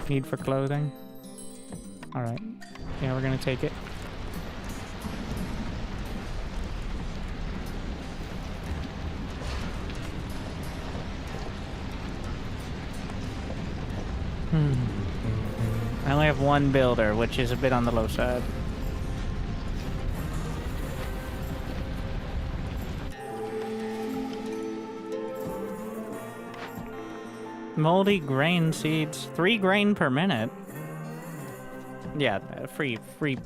Need for clothing. Alright. Yeah, we're gonna take it. I only have 1 builder, which is a bit on the low side. Moldy grain seeds. 3 grain per minute. Yeah, free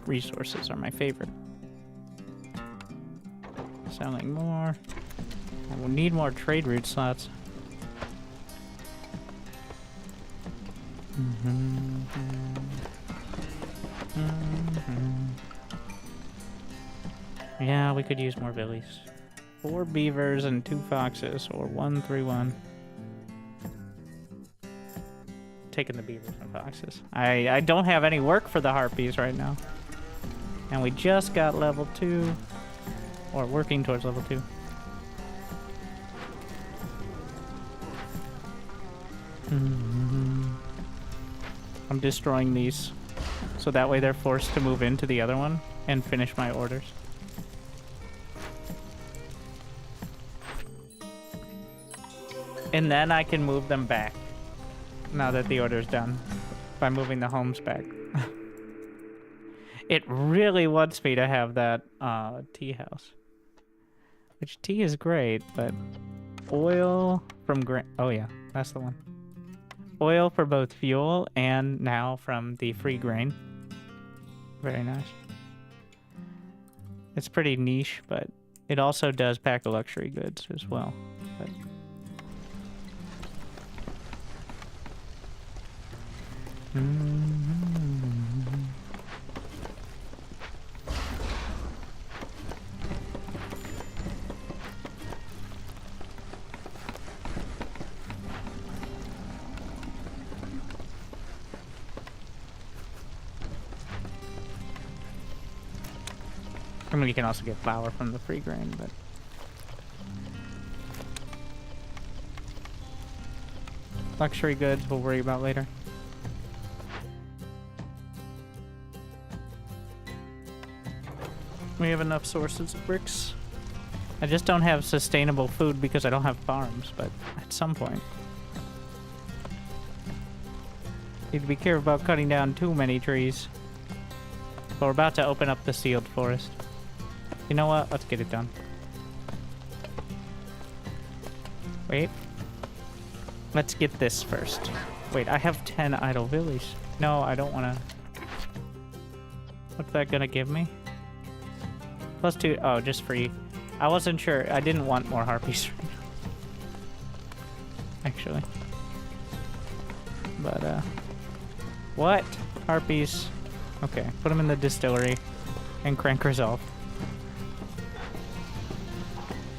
resources are my favorite. Selling more. I will need more trade route slots. Yeah, we could use more villies. 4 beavers and 2 foxes, or 1, 3, 1. Taking the beavers and foxes. I don't have any work for the harpies right now. And we just got level 2. Or working towards level 2. I'm destroying these. So that way they're forced to move into the other one and finish my orders. And then I can move them back. Now that the order's done. By moving the homes back. It really wants me to have that tea house. Which tea is great, but oil from grain. Oh yeah, that's the one. Oil for both fuel and now from the free grain. Very nice. It's pretty niche, but it also does pack a luxury goods as well. But mean, you can also get flour from the free grain, but... Luxury goods we'll worry about later. We have enough sources of bricks. I just don't have sustainable food because I don't have farms, but at some point. Need to be careful about cutting down too many trees. But we're about to open up the sealed forest. You know what? Let's get it done. Wait. Let's get this first. Wait, I have 10 idle villies. No, I don't want to... What's that gonna give me? +2. Oh, just free. I wasn't sure. I didn't want more harpies. Actually. But, what? Harpies. Okay, put them in the distillery and crank resolve.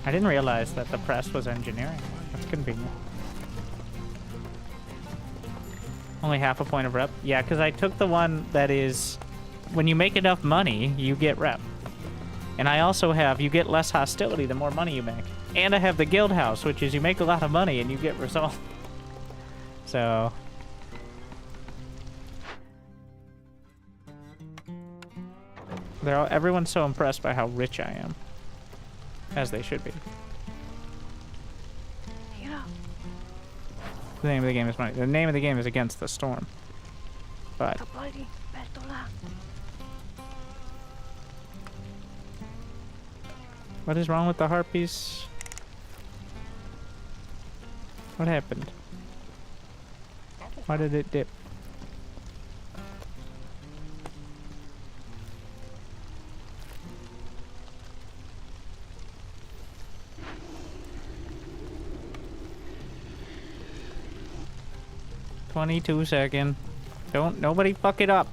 I didn't realize that the press was engineering. That's convenient. Only half a point of rep? Yeah, because I took the one that is... When you make enough money, you get rep. And I also have, you get less hostility the more money you make. And I have the guild house, which is you make a lot of money and you get resolve. So... everyone's so impressed by how rich I am. As they should be. Yeah. The name of the game is money. The name of the game is Against the Storm. But... What is wrong with the harpies? What happened? Why did it dip? $22. Don't nobody fuck it up.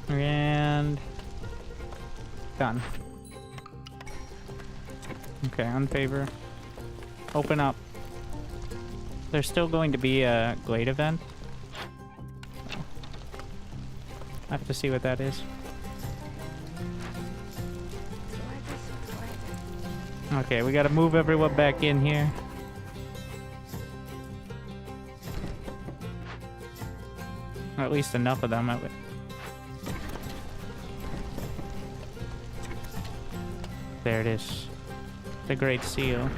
And done. Okay, unfavor. Open up. There's still going to be a Glade event. I have to see what that is. Okay, we gotta move everyone back in here. Or at least enough of them. There it is. The Great Seal.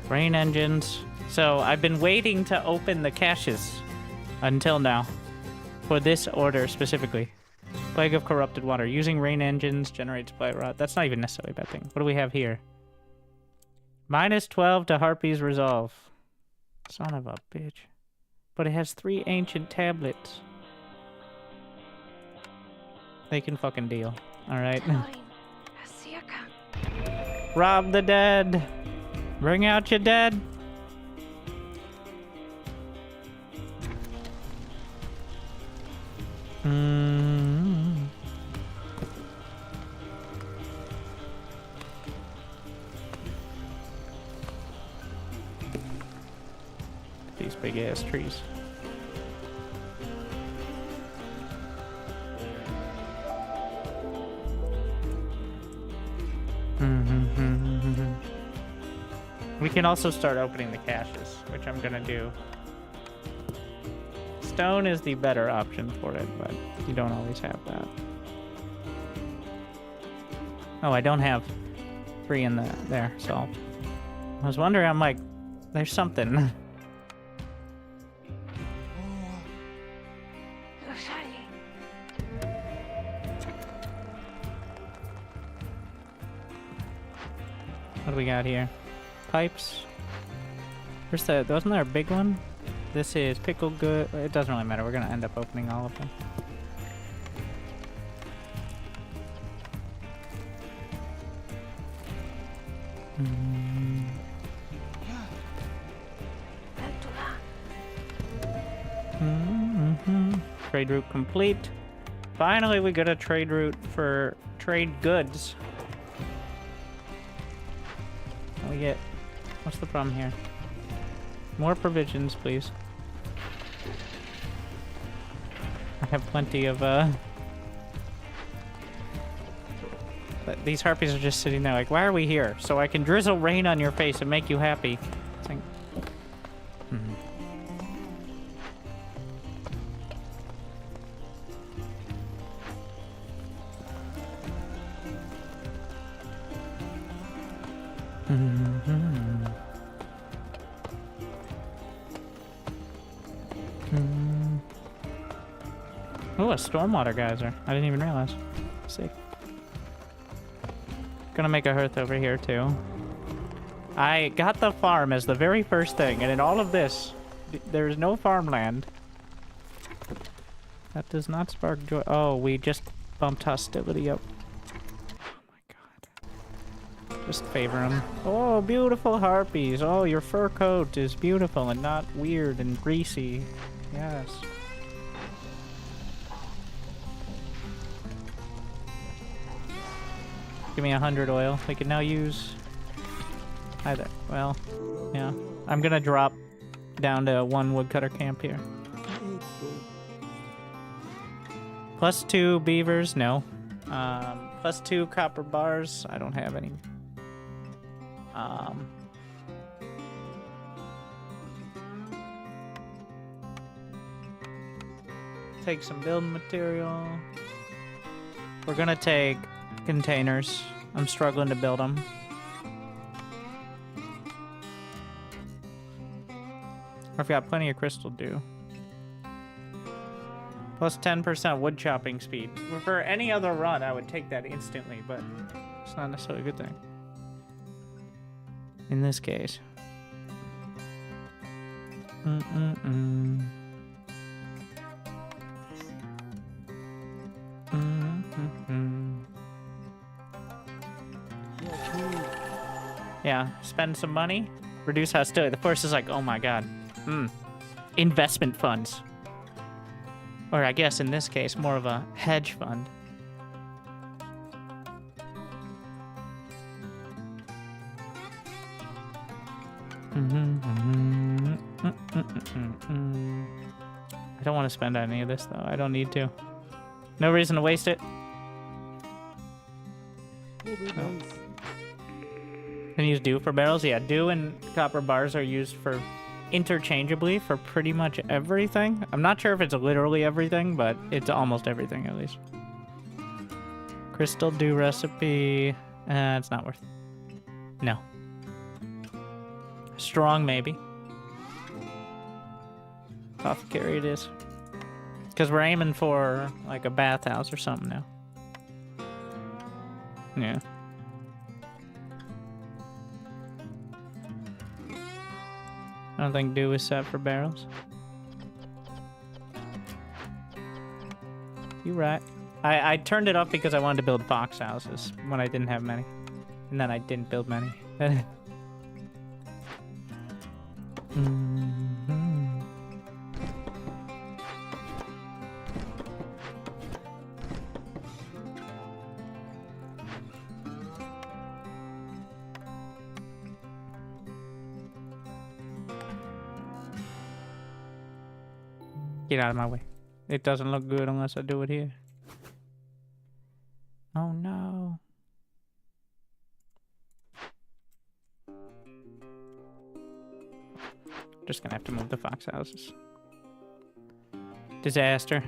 Rain engines. So I've been waiting to open the caches until now. For this order specifically. Plague of Corrupted Water. Using rain engines generates blight rot. That's not even necessarily a bad thing. What do we have here? -12 to Harpies Resolve. Son of a bitch. But it has 3 ancient tablets. They can fucking deal. Alright. Rob the dead. Bring out your dead. These big ass trees. We can also start opening the caches, which I'm gonna do. Stone is the better option for it, but you don't always have that. Oh, I don't have 3 in there, so I was wondering, I'm like, there's something. What do we got here? Pipes. Where's the... Wasn't there a big one? This is pickled good. It doesn't really matter. We're gonna end up opening all of them. Trade route complete. Finally, we got a trade route for trade goods. We get... What's the problem here? More provisions, please. I have plenty of, But these harpies are just sitting there like, why are we here? So I can drizzle rain on your face and make you happy. It's like... Oh, a stormwater geyser. I didn't even realize. Sick. Gonna make a hearth over here too. I got the farm as the very first thing, and in all of this, there's no farmland. That does not spark joy. Oh, we just bumped hostility up. Oh my god. Just favor them. Oh, beautiful harpies. Oh, your fur coat is beautiful and not weird and greasy. Yes. Give me 100 oil. We can now use either. Well, yeah. I'm gonna drop down to 1 woodcutter camp here. +2 beavers, no. +2 copper bars. I don't have any. Take some building material. We're gonna take containers. I'm struggling to build them. I've got plenty of crystal dew. +10% wood chopping speed. For any other run, I would take that instantly, but it's not necessarily a good thing. In this case. Yeah, spend some money, reduce hostility. The force is like, oh my god. Investment funds. Or I guess in this case, more of a hedge fund. I don't want to spend any of this though. I don't need to. No reason to waste it. No. Can you use dew for barrels? Yeah, dew and copper bars are used for interchangeably for pretty much everything. I'm not sure if it's literally everything, but it's almost everything at least. Crystal dew recipe. It's not worth it. No. Strong, maybe. Apothecary it is. Because we're aiming for like a bathhouse or something now. Yeah. I don't think dew is set for barrels. You're right. I turned it up because I wanted to build fox houses when I didn't have many. And then I didn't build many. Get out of my way. It doesn't look good unless I do it here. Oh no. Just gonna have to move the fox houses. Disaster.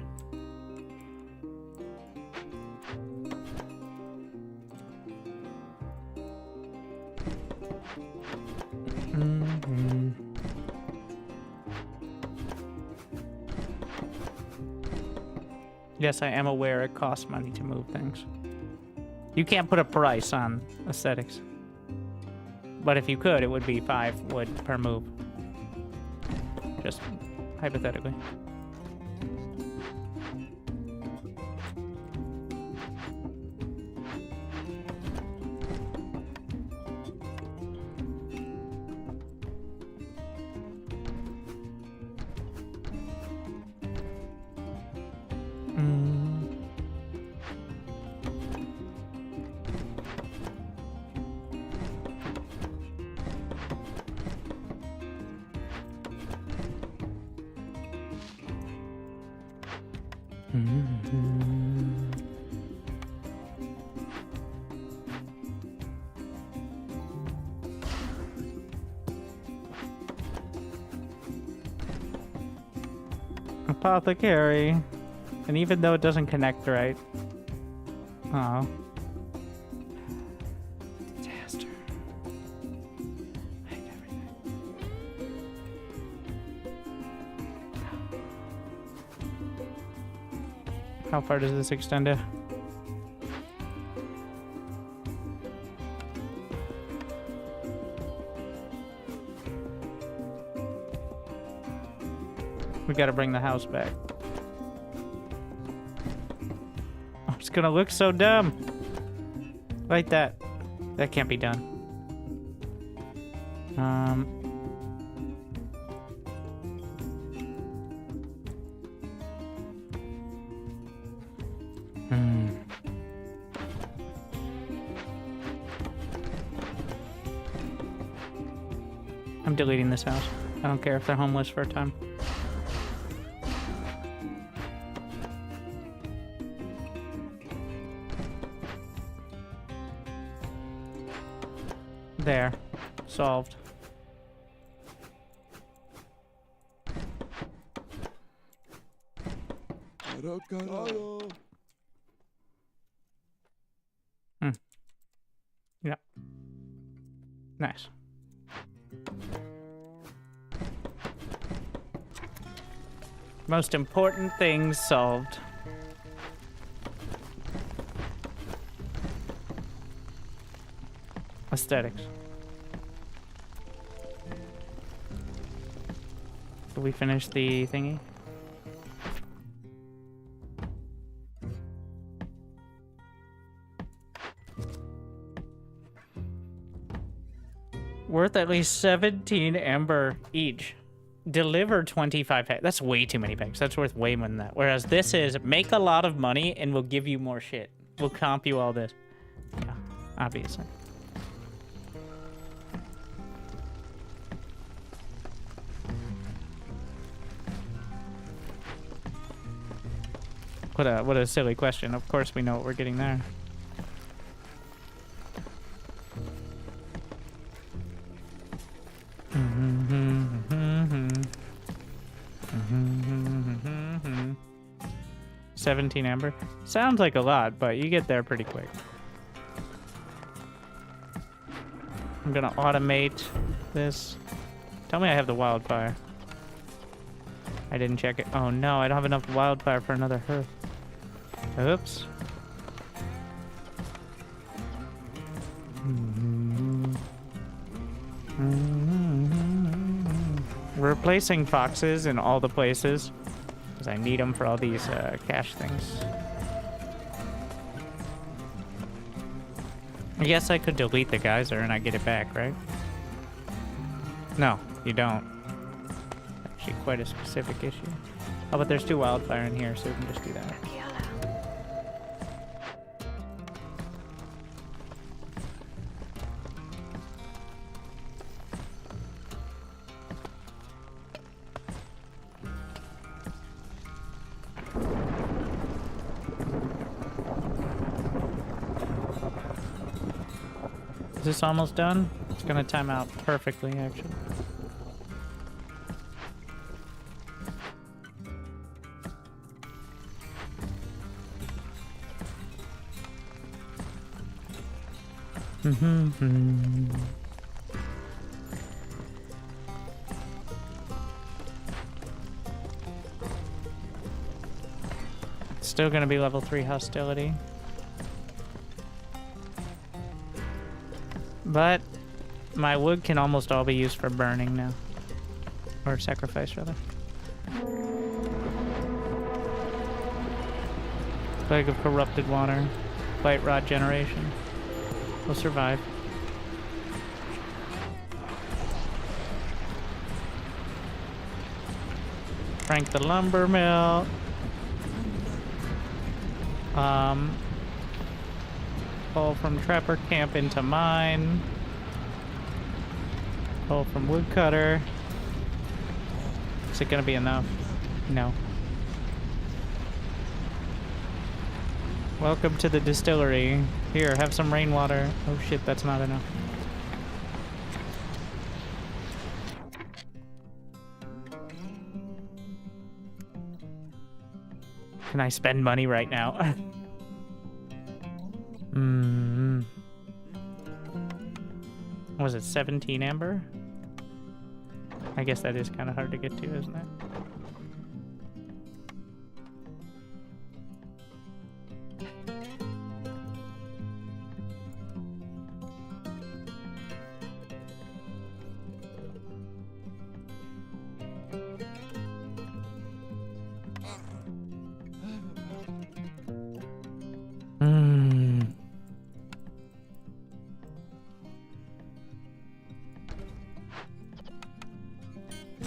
Yes, I am aware it costs money to move things. You can't put a price on aesthetics. But if you could, it would be 5 wood per move. Just hypothetically. Apothecary. And even though it doesn't connect right. Oh. Disaster. I hate everything. How far does this extend to? We gotta bring the house back. Oh, it's gonna look so dumb. Like that. That can't be done. I'm deleting this house. I don't care if they're homeless for a time. There. Solved. Yep. Nice. Most important things solved. Aesthetics. Did we finish the thingy? Worth at least 17 amber each. Deliver 25 packs. That's way too many packs. That's worth way more than that. Whereas this is make a lot of money and we'll give you more shit. We'll comp you all this. Yeah, obviously. What a silly question. Of course we know what we're getting there. Mm-hmm. 17 amber. Sounds like a lot, but you get there pretty quick. I'm gonna automate this. Tell me I have the wildfire. I didn't check it. Oh no, I don't have enough wildfire for another hearth. Oops. Replacing foxes in all the places because I need them for all these cash things. I guess I could delete the geyser and I get it back, right? No, you don't. Actually, quite a specific issue. Oh, but there's 2 wildfire in here, so we can just do that. Is this almost done? It's gonna time out perfectly, actually. Still gonna be level 3 hostility. But my wood can almost all be used for burning now. Or sacrifice, rather. Plague of corrupted water. Light rod generation. We'll survive. Crank the lumber mill. Pull from trapper camp into mine. Pull from woodcutter. Is it gonna be enough? No. Welcome to the distillery. Here, have some rainwater. Oh shit, that's not enough. Can I spend money right now? What was it 17 amber? I guess that is kind of hard to get to, isn't it?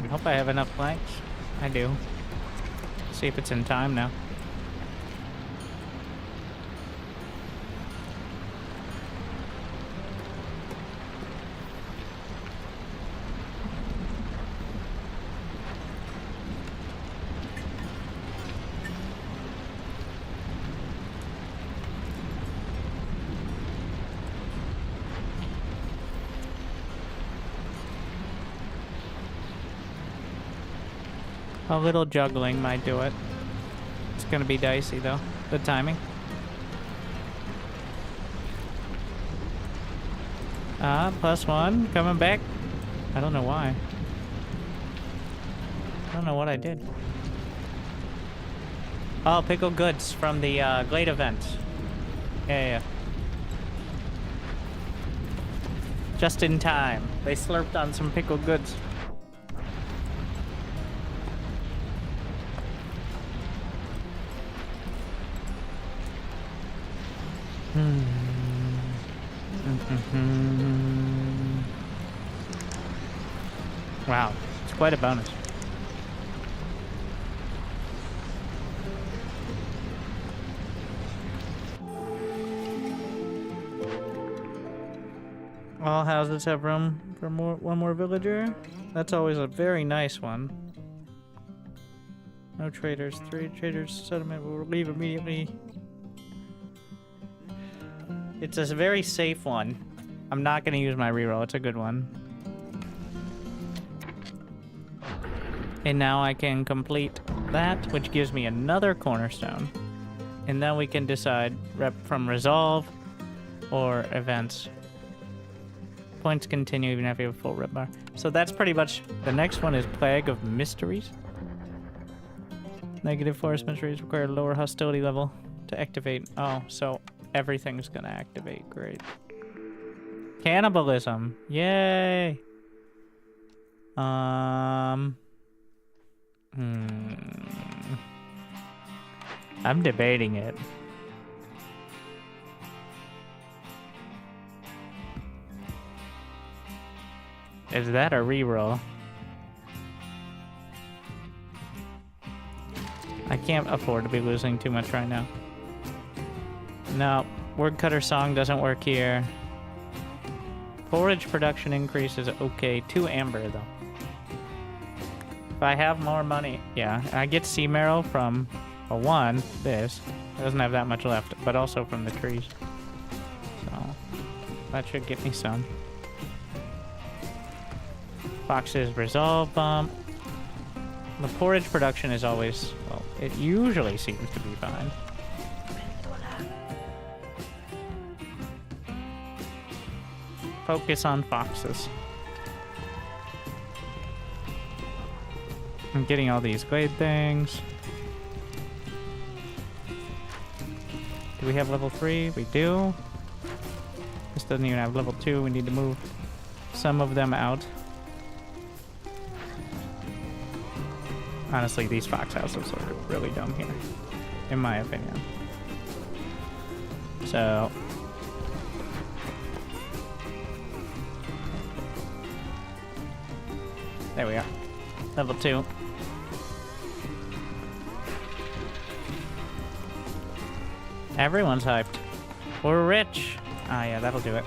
I hope I have enough planks. I do. See if it's in time now. A little juggling might do it. It's gonna be dicey though, the timing. +1, coming back. I don't know why. I don't know what I did. Oh, pickled goods from the Glade event. Yeah. Just in time. They slurped on some pickled goods. Wow, it's quite a bonus. All houses have room for one more villager. That's always a very nice one. No traders. 3 traders. Settlement will leave immediately. It's a very safe one. I'm not going to use my reroll. It's a good one. And now I can complete that, which gives me another cornerstone. And then we can decide from resolve or events. Points continue even after you have a full rep bar. So that's pretty much... The next one is Plague of Mysteries. Negative forest mysteries require a lower hostility level to activate. Oh, so everything's gonna activate. Great. Cannibalism. Yay! I'm debating it. Is that a reroll? I can't afford to be losing too much right now. No, Wordcutter Song doesn't work here. Forage production increase is okay. 2 amber, though. If I have more money... Yeah, I get sea marrow from... Well, 1, this. It doesn't have that much left, but also from the trees. So, that should get me some. Fox's resolve bump. The porridge production is always... Well, it usually seems to be fine. Focus on foxes. I'm getting all these glade things. Do we have level 3? We do. This doesn't even have level 2. We need to move some of them out. Honestly, these fox houses are really dumb here, in my opinion. So... There we are. Level 2. Everyone's hyped. We're rich. Ah, yeah, that'll do it.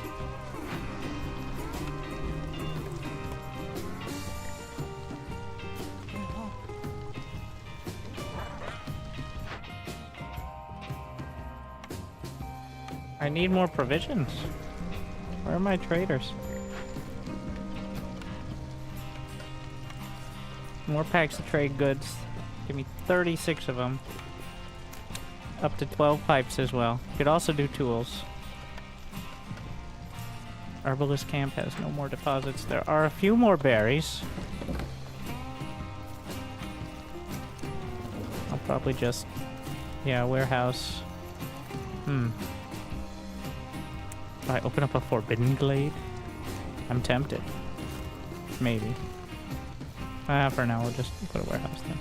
I need more provisions. Where are my traders? More packs of trade goods. Give me 36 of them. Up to 12 pipes as well. Could also do tools. Herbalist camp has no more deposits. There are a few more berries. I'll probably just... yeah, warehouse. Do I open up a forbidden glade? I'm tempted. Maybe. For now, we'll just put a warehouse then.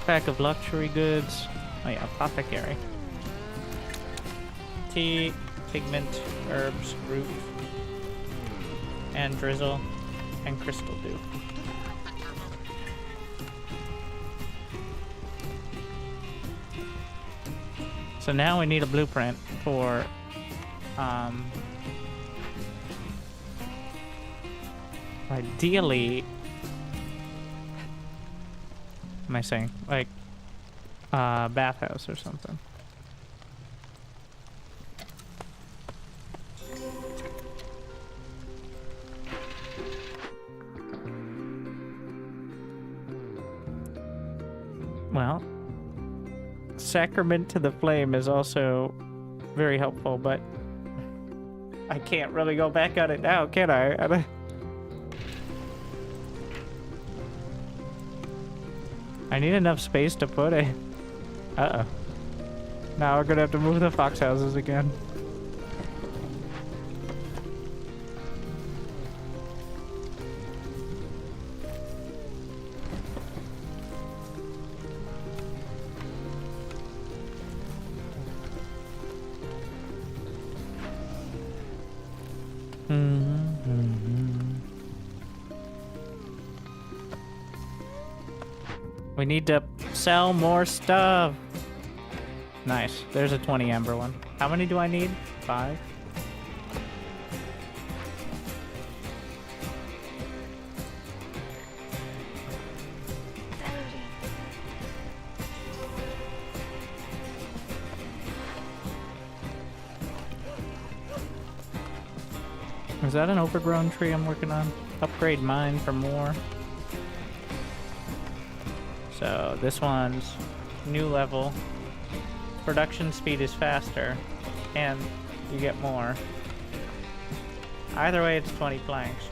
Pack of luxury goods. Oh yeah, apothecary. Tea, pigment, herbs, root, and drizzle, and crystal dew. So now we need a blueprint for ideally, what am I saying? Like bathhouse or something. Well, Sacrament to the Flame is also very helpful, but I can't really go back on it now, can I? I need enough space to put it. Uh-oh. Now we're gonna have to move the fox houses again. We need to sell more stuff. Nice. There's a 20 amber one. How many do I need? 5? Is that an overgrown tree I'm working on? Upgrade mine for more. So this one's new level. Production speed is faster, and you get more. Either way, it's 20 planks.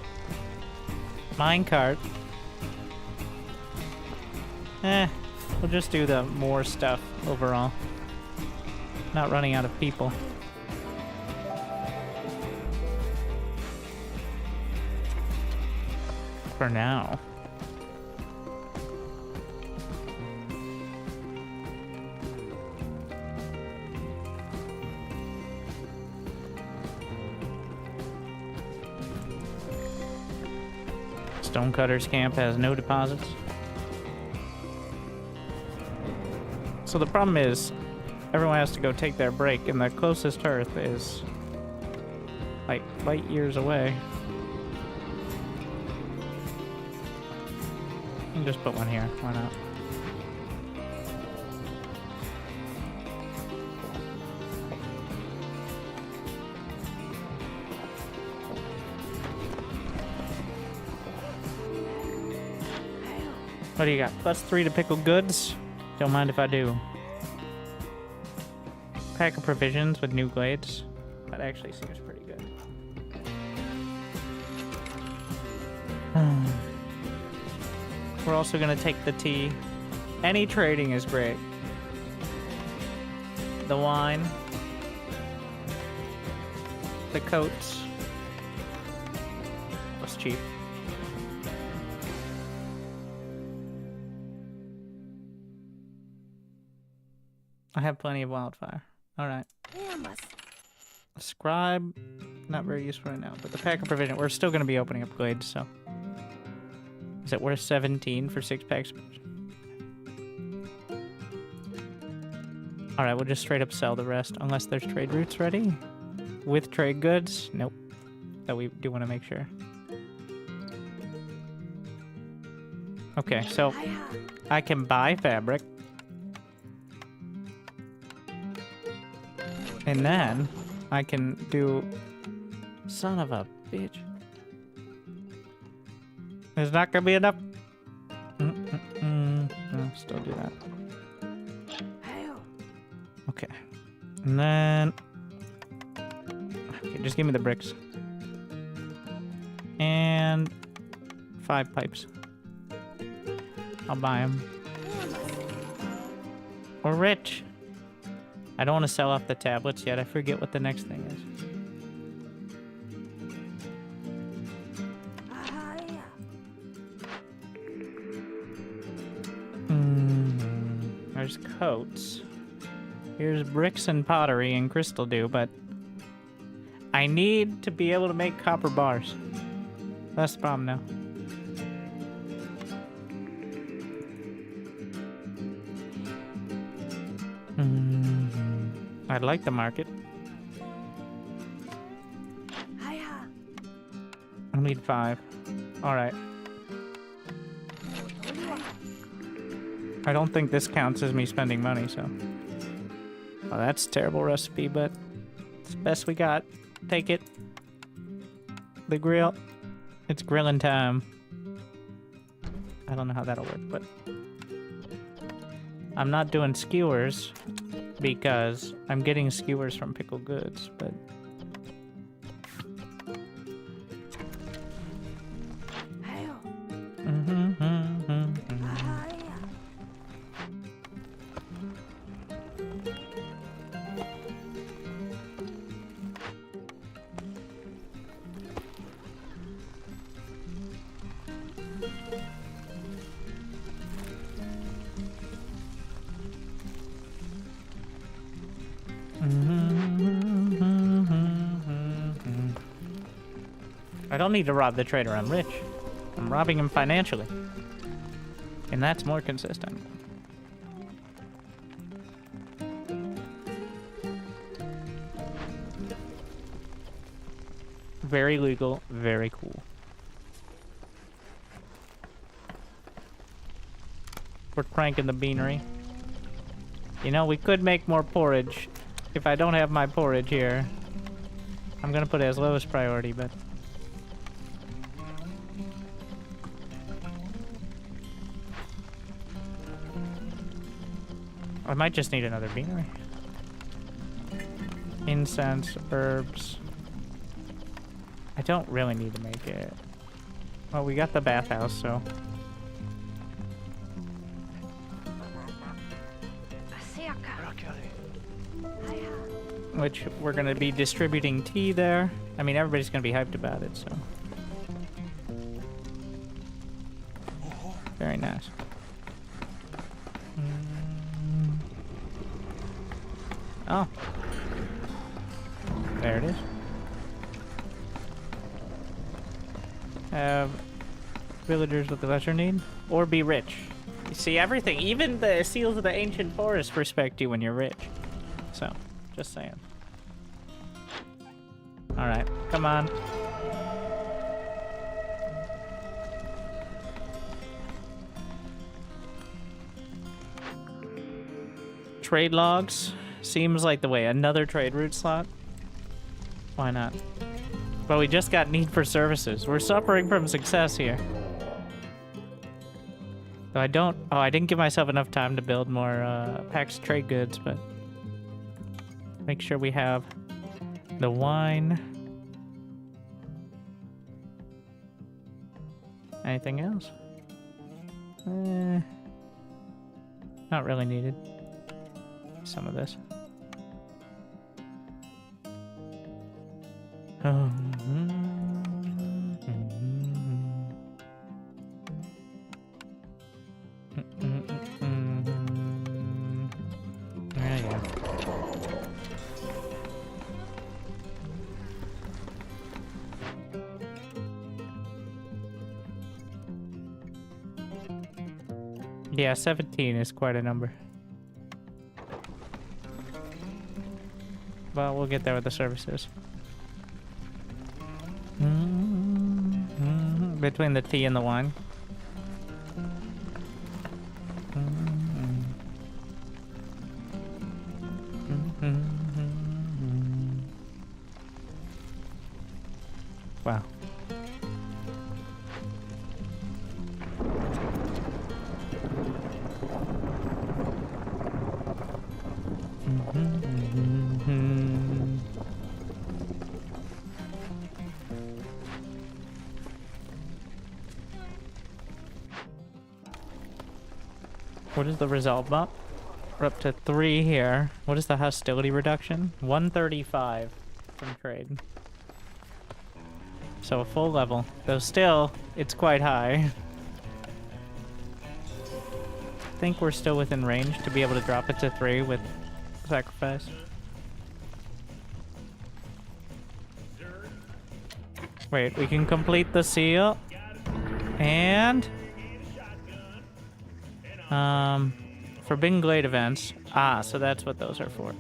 Minecart. We'll just do the more stuff overall. Not running out of people. For now. Stonecutter's camp has no deposits. So the problem is, everyone has to go take their break, and the closest Earth is like light years away. You can just put one here, why not? What do you got? +3 to pickle goods? Don't mind if I do. Pack of provisions with new glades. That actually seems pretty good. We're also gonna take the tea. Any trading is great. The wine. The coats. What's cheap? I have plenty of wildfire. Alright. Scribe, not very useful right now, but the pack of provision, we're still going to be opening up glades, so. Is it worth 17 for 6 packs? Alright, we'll just straight up sell the rest, unless there's trade routes ready. With trade goods? Nope. though we do want to make sure. Okay, so I can buy fabric. And then I can do... Son of a bitch. There's not gonna be enough. I'll still do that. Okay. And then... Okay, just give me the bricks. And... 5 pipes. I'll buy them. We're rich. I don't want to sell off the tablets yet. I forget what the next thing is. There's coats. Here's bricks and pottery and crystal dew, but I need to be able to make copper bars. That's the problem now. I like the market. I need 5. Alright. I don't think this counts as me spending money, so... Well, that's a terrible recipe, but it's the best we got. Take it. The grill. It's grilling time. I don't know how that'll work, but... I'm not doing skewers because I'm getting skewers from Pickled Goods, but... I don't need to rob the trader, I'm rich. I'm robbing him financially. And that's more consistent. Very legal, very cool. We're cranking the beanery. You know, we could make more porridge. If I don't have my porridge here, I'm gonna put it as lowest priority, but... I might just need another beanery. Incense, herbs. I don't really need to make it. Well, we got the bathhouse, so... Which we're gonna be distributing tea there. I mean, everybody's gonna be hyped about it, so... Very nice. Oh. There it is. Have villagers with the lesser need, or be rich. You see everything, even the seals of the ancient forest respect you when you're rich. So, just saying. Alright, come on. Trade logs. Seems like the way. Another trade route slot? Why not? But we just got need for services. We're suffering from success here. So I don't... Oh, I didn't give myself enough time to build more packs of trade goods, but... Make sure we have the wine. Anything else? Not really needed. Some of this. Yeah, 17 is quite a number. Well, we'll get there with the services. I between the tea and the wine. Wow. What is the resolve bump? We're up to 3 here. What is the hostility reduction? 135 from trade. So a full level. Though still, it's quite high. I think we're still within range to be able to drop it to 3 with sacrifice. Wait, we can complete the seal. And... forbidden glade events. Ah, so that's what those are for.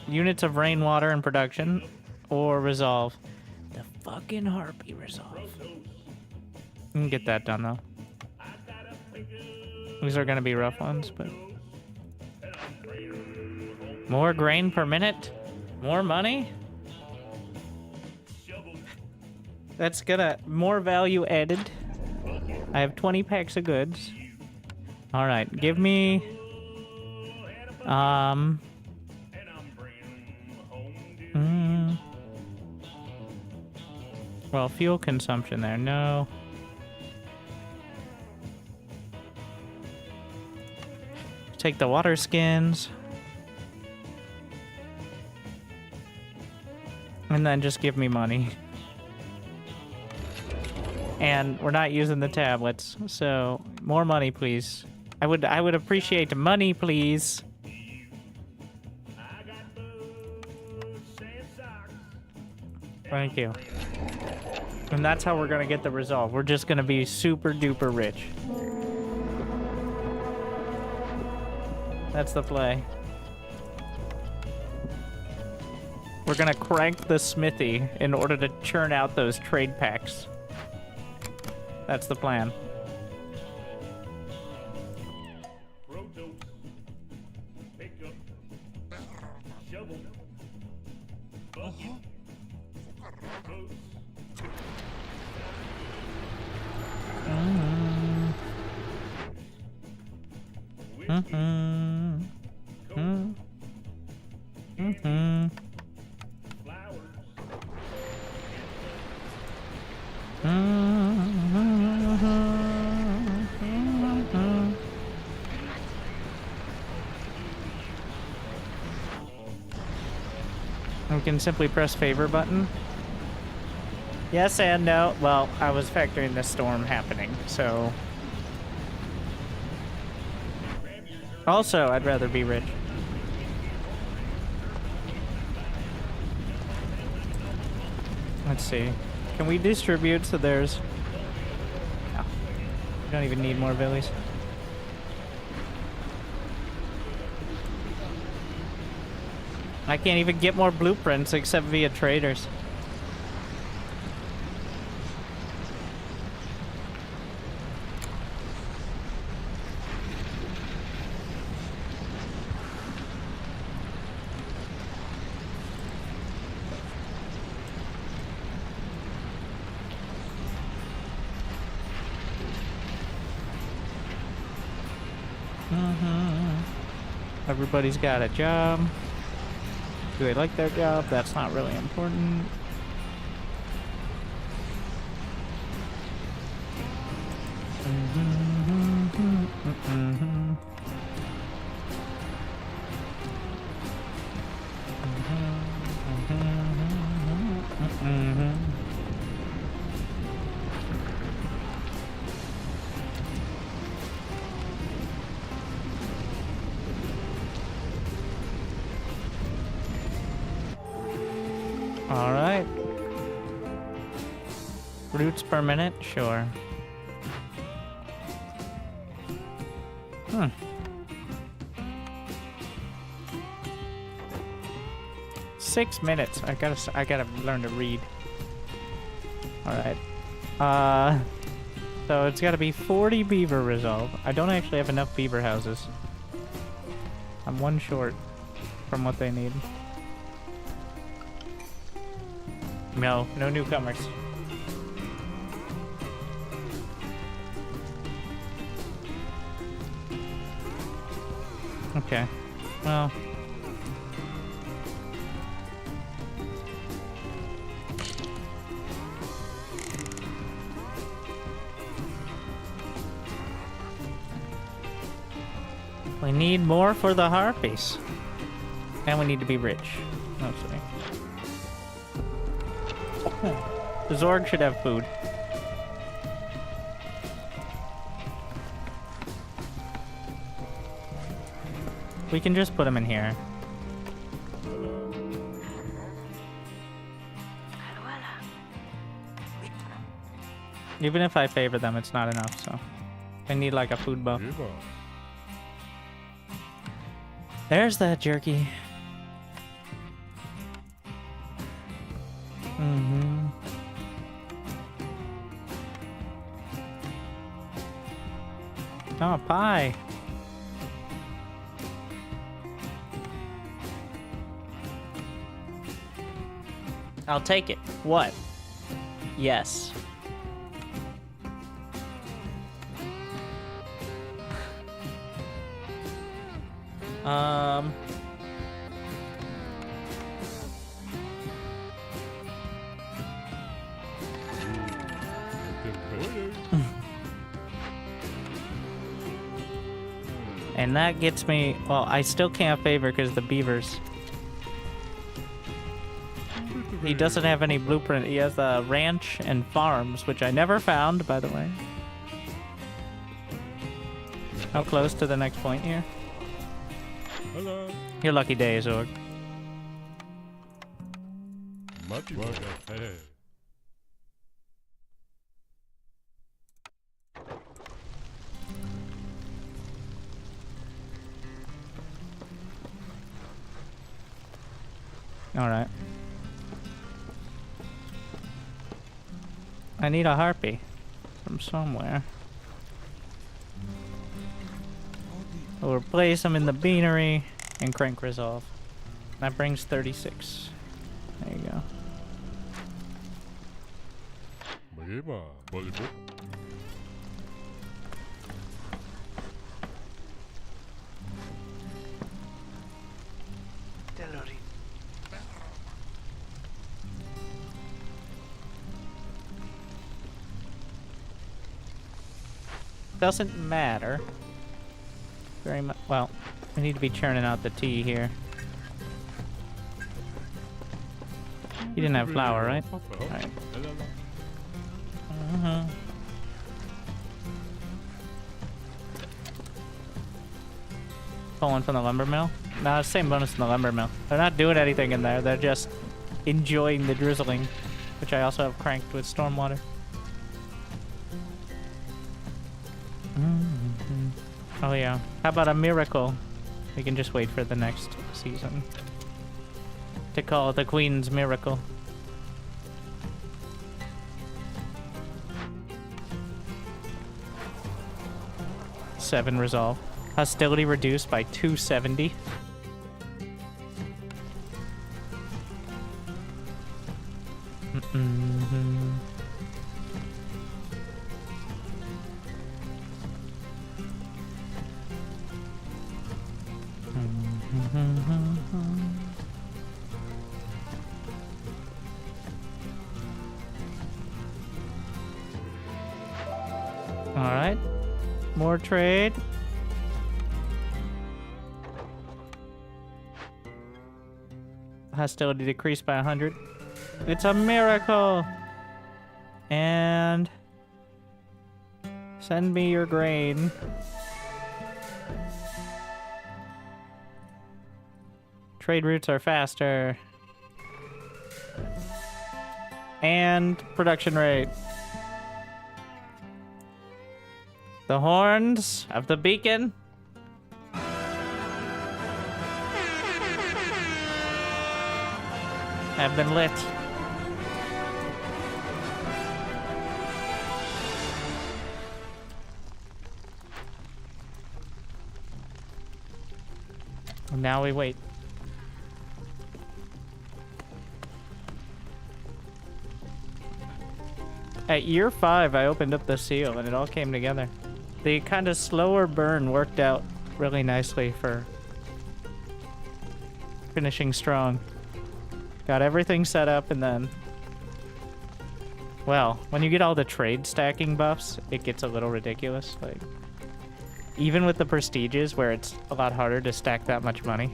Units of rainwater and production, or resolve. The fucking harpy resolve. We can get that done though. These are gonna be rough ones, but... More grain per minute? More money? That's gonna... More value added. I have 20 packs of goods. Alright, give me... Well, fuel consumption there, no. Take the water skins. And then just give me money. And we're not using the tablets, so more money, please. I would appreciate money, please. Thank you. And that's how we're gonna get the resolve. We're just gonna be super duper rich. That's the play. We're gonna crank the smithy in order to churn out those trade packs. That's the plan. We can simply press favor button. Yes and no. Well, I was factoring the storm happening, so... Also, I'd rather be rich. Let's see. Can we distribute so there's... No. We don't even need more villies. I can't even get more blueprints except via traders. Everybody's got a job. Do they like their job? That's not really important. Alright. Roots per minute? Sure. 6 minutes. I gotta learn to read. Alright. So it's got to be 40 beaver resolve. I don't actually have enough beaver houses. I'm one short from what they need. No newcomers. Okay, well. We need more for the harpies. And we need to be rich. Mostly. The Zorg should have food. We can just put them in here. Even if I favor them, it's not enough, so I need like a food buff. There's that jerky. Mm-hmm. Oh, pie. I'll take it. What? Yes. And that gets me, well, I still can't favor because the beavers. He doesn't have any blueprint. He has a ranch and farms, which I never found, by the way. How close to the next point here? Hello. Your lucky day, Zorg. Alright. I need a harpy from somewhere. We'll replace them in the beanery and crank resolve. That brings 36. There you go. Doesn't matter very much. Well, we need to be churning out the tea here. You didn't have flour, right? Alright. Pulling from the lumber mill? Nah, same bonus in the lumber mill. They're not doing anything in there. They're just enjoying the drizzling, which I also have cranked with stormwater. Oh yeah. How about a miracle? We can just wait for the next season to call it the Queen's Miracle. Seven resolve. Hostility reduced by 270. Alright. More trade. Hostility decreased by 100. It's a miracle! And send me your grain. Trade routes are faster. And production rate. The horns of the beacon have been lit. Now we wait. At year 5, I opened up the seal and it all came together. The kind of slower burn worked out really nicely for finishing strong. Got everything set up and then... Well, when you get all the trade stacking buffs, it gets a little ridiculous. Like, even with the prestiges where it's a lot harder to stack that much money.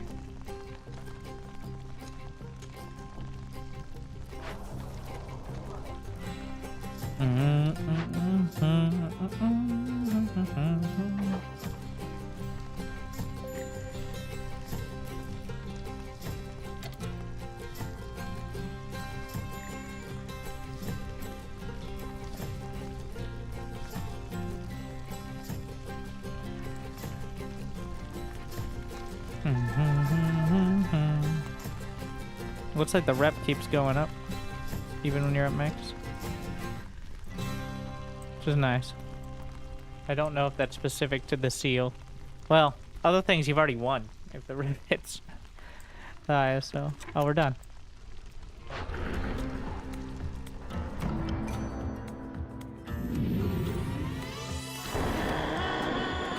Looks like the rep keeps going up, even when you're at max. Which is nice. I don't know if that's specific to the seal. Well, other things you've already won, if the rep hits the ISO. Oh, we're done.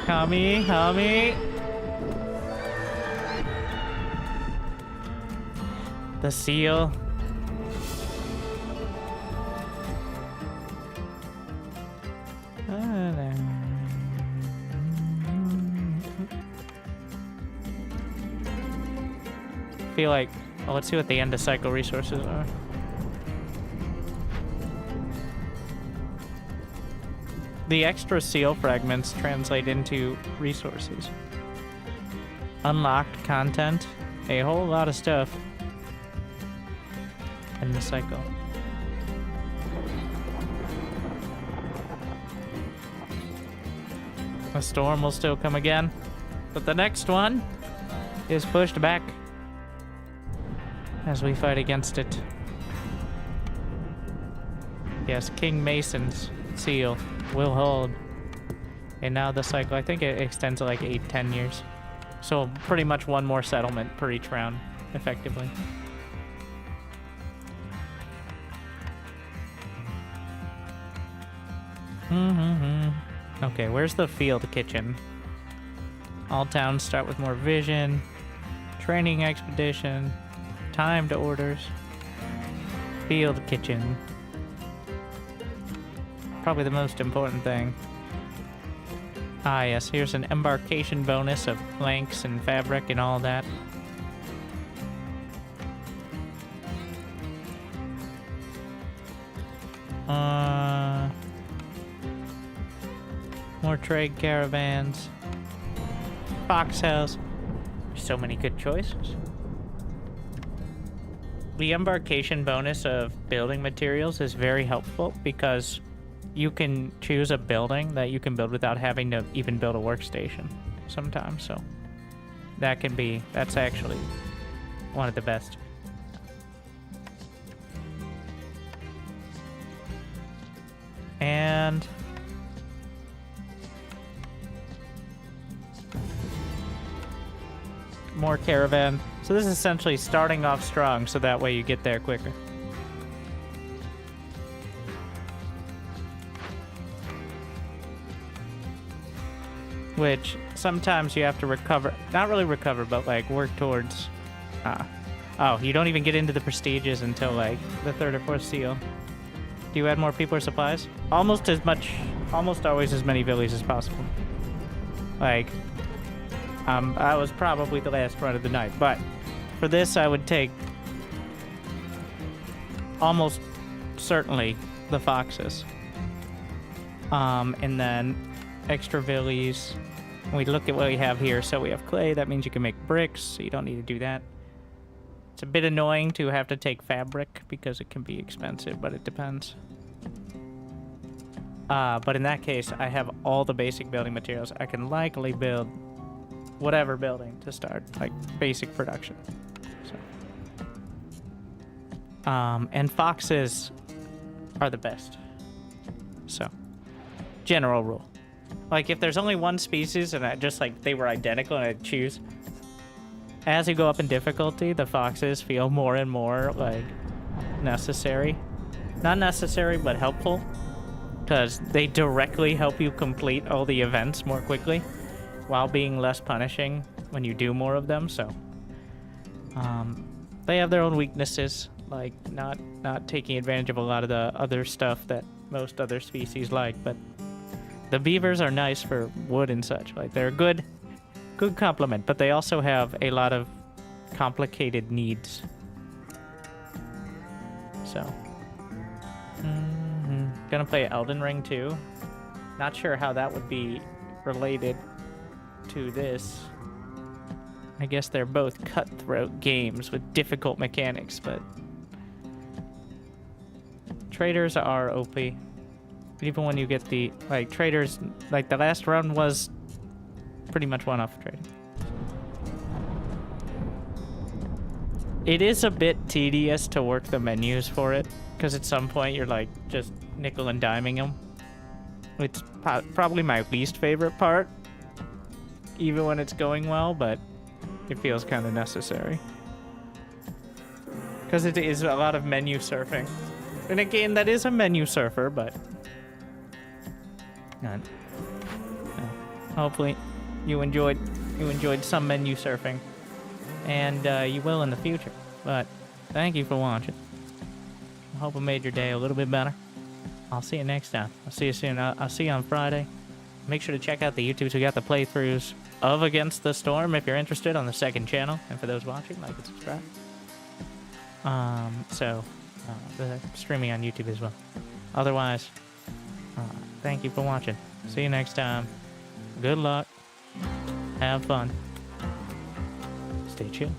Tommy, Tommy. The seal. Feel like, well, let's see what the end of cycle resources are. The extra seal fragments translate into resources. Unlocked content, a whole lot of stuff in the cycle. A storm will still come again, but the next one is pushed back as we fight against it. Yes, King Mason's seal will hold. And now the cycle, I think it extends to like 8-10 years. So pretty much one more settlement per each round, effectively. Okay, where's the field kitchen? All towns start with more vision. Training expedition. Timed orders. Field kitchen. Probably the most important thing. Ah, yes, here's an embarkation bonus of planks and fabric and all that. More trade caravans. Foxhouse. So many good choices. The embarkation bonus of building materials is very helpful because you can choose a building that you can build without having to even build a workstation sometimes. So that's actually one of the best. And more caravan. So this is essentially starting off strong so that way you get there quicker. Which sometimes you have to recover, not really recover, but like work towards. Oh, you don't even get into the prestiges until like the 3rd or 4th seal. Do you add more people or supplies? Almost as much, almost always as many villies as possible. Like, I was probably the last run of the night, but for this I would take almost certainly the foxes. And then extra villies. We look at what we have here. So we have clay. That means you can make bricks, so you don't need to do that. It's a bit annoying to have to take fabric because it can be expensive, but it depends. But in that case, I have all the basic building materials. I can likely build whatever building to start, like basic production. So. And foxes are the best. So, general rule. Like if there's only one species and I just like they were identical and I'd choose, as you go up in difficulty, the foxes feel more and more like necessary. Not necessary, but helpful, because they directly help you complete all the events more quickly while being less punishing when you do more of them. So they have their own weaknesses, like not taking advantage of a lot of the other stuff that most other species like, but the beavers are nice for wood and such. Like, they're a good complement, but they also have a lot of complicated needs. So gonna play Elden Ring too. Not sure how that would be related to this. I guess they're both cutthroat games with difficult mechanics, but traders are OP. Even when you get the, like, traders, like the last run was pretty much one-off trading. It is a bit tedious to work the menus for it, because at some point you're like just nickel and diming them. It's probably my least favorite part, even when it's going well, but it feels kind of necessary. Because it is a lot of menu surfing. In a game that is a menu surfer, but... hopefully you enjoyed some menu surfing. And you will in the future. But thank you for watching. I hope I made your day a little bit better. I'll see you next time. I'll see you soon. I'll see you on Friday. Make sure to check out the YouTubes. We got the playthroughs of Against the Storm if you're interested on the second channel. And for those watching, like and subscribe. The streaming on YouTube as well. Otherwise, thank you for watching. See you next time. Good luck. Have fun. Stay chill.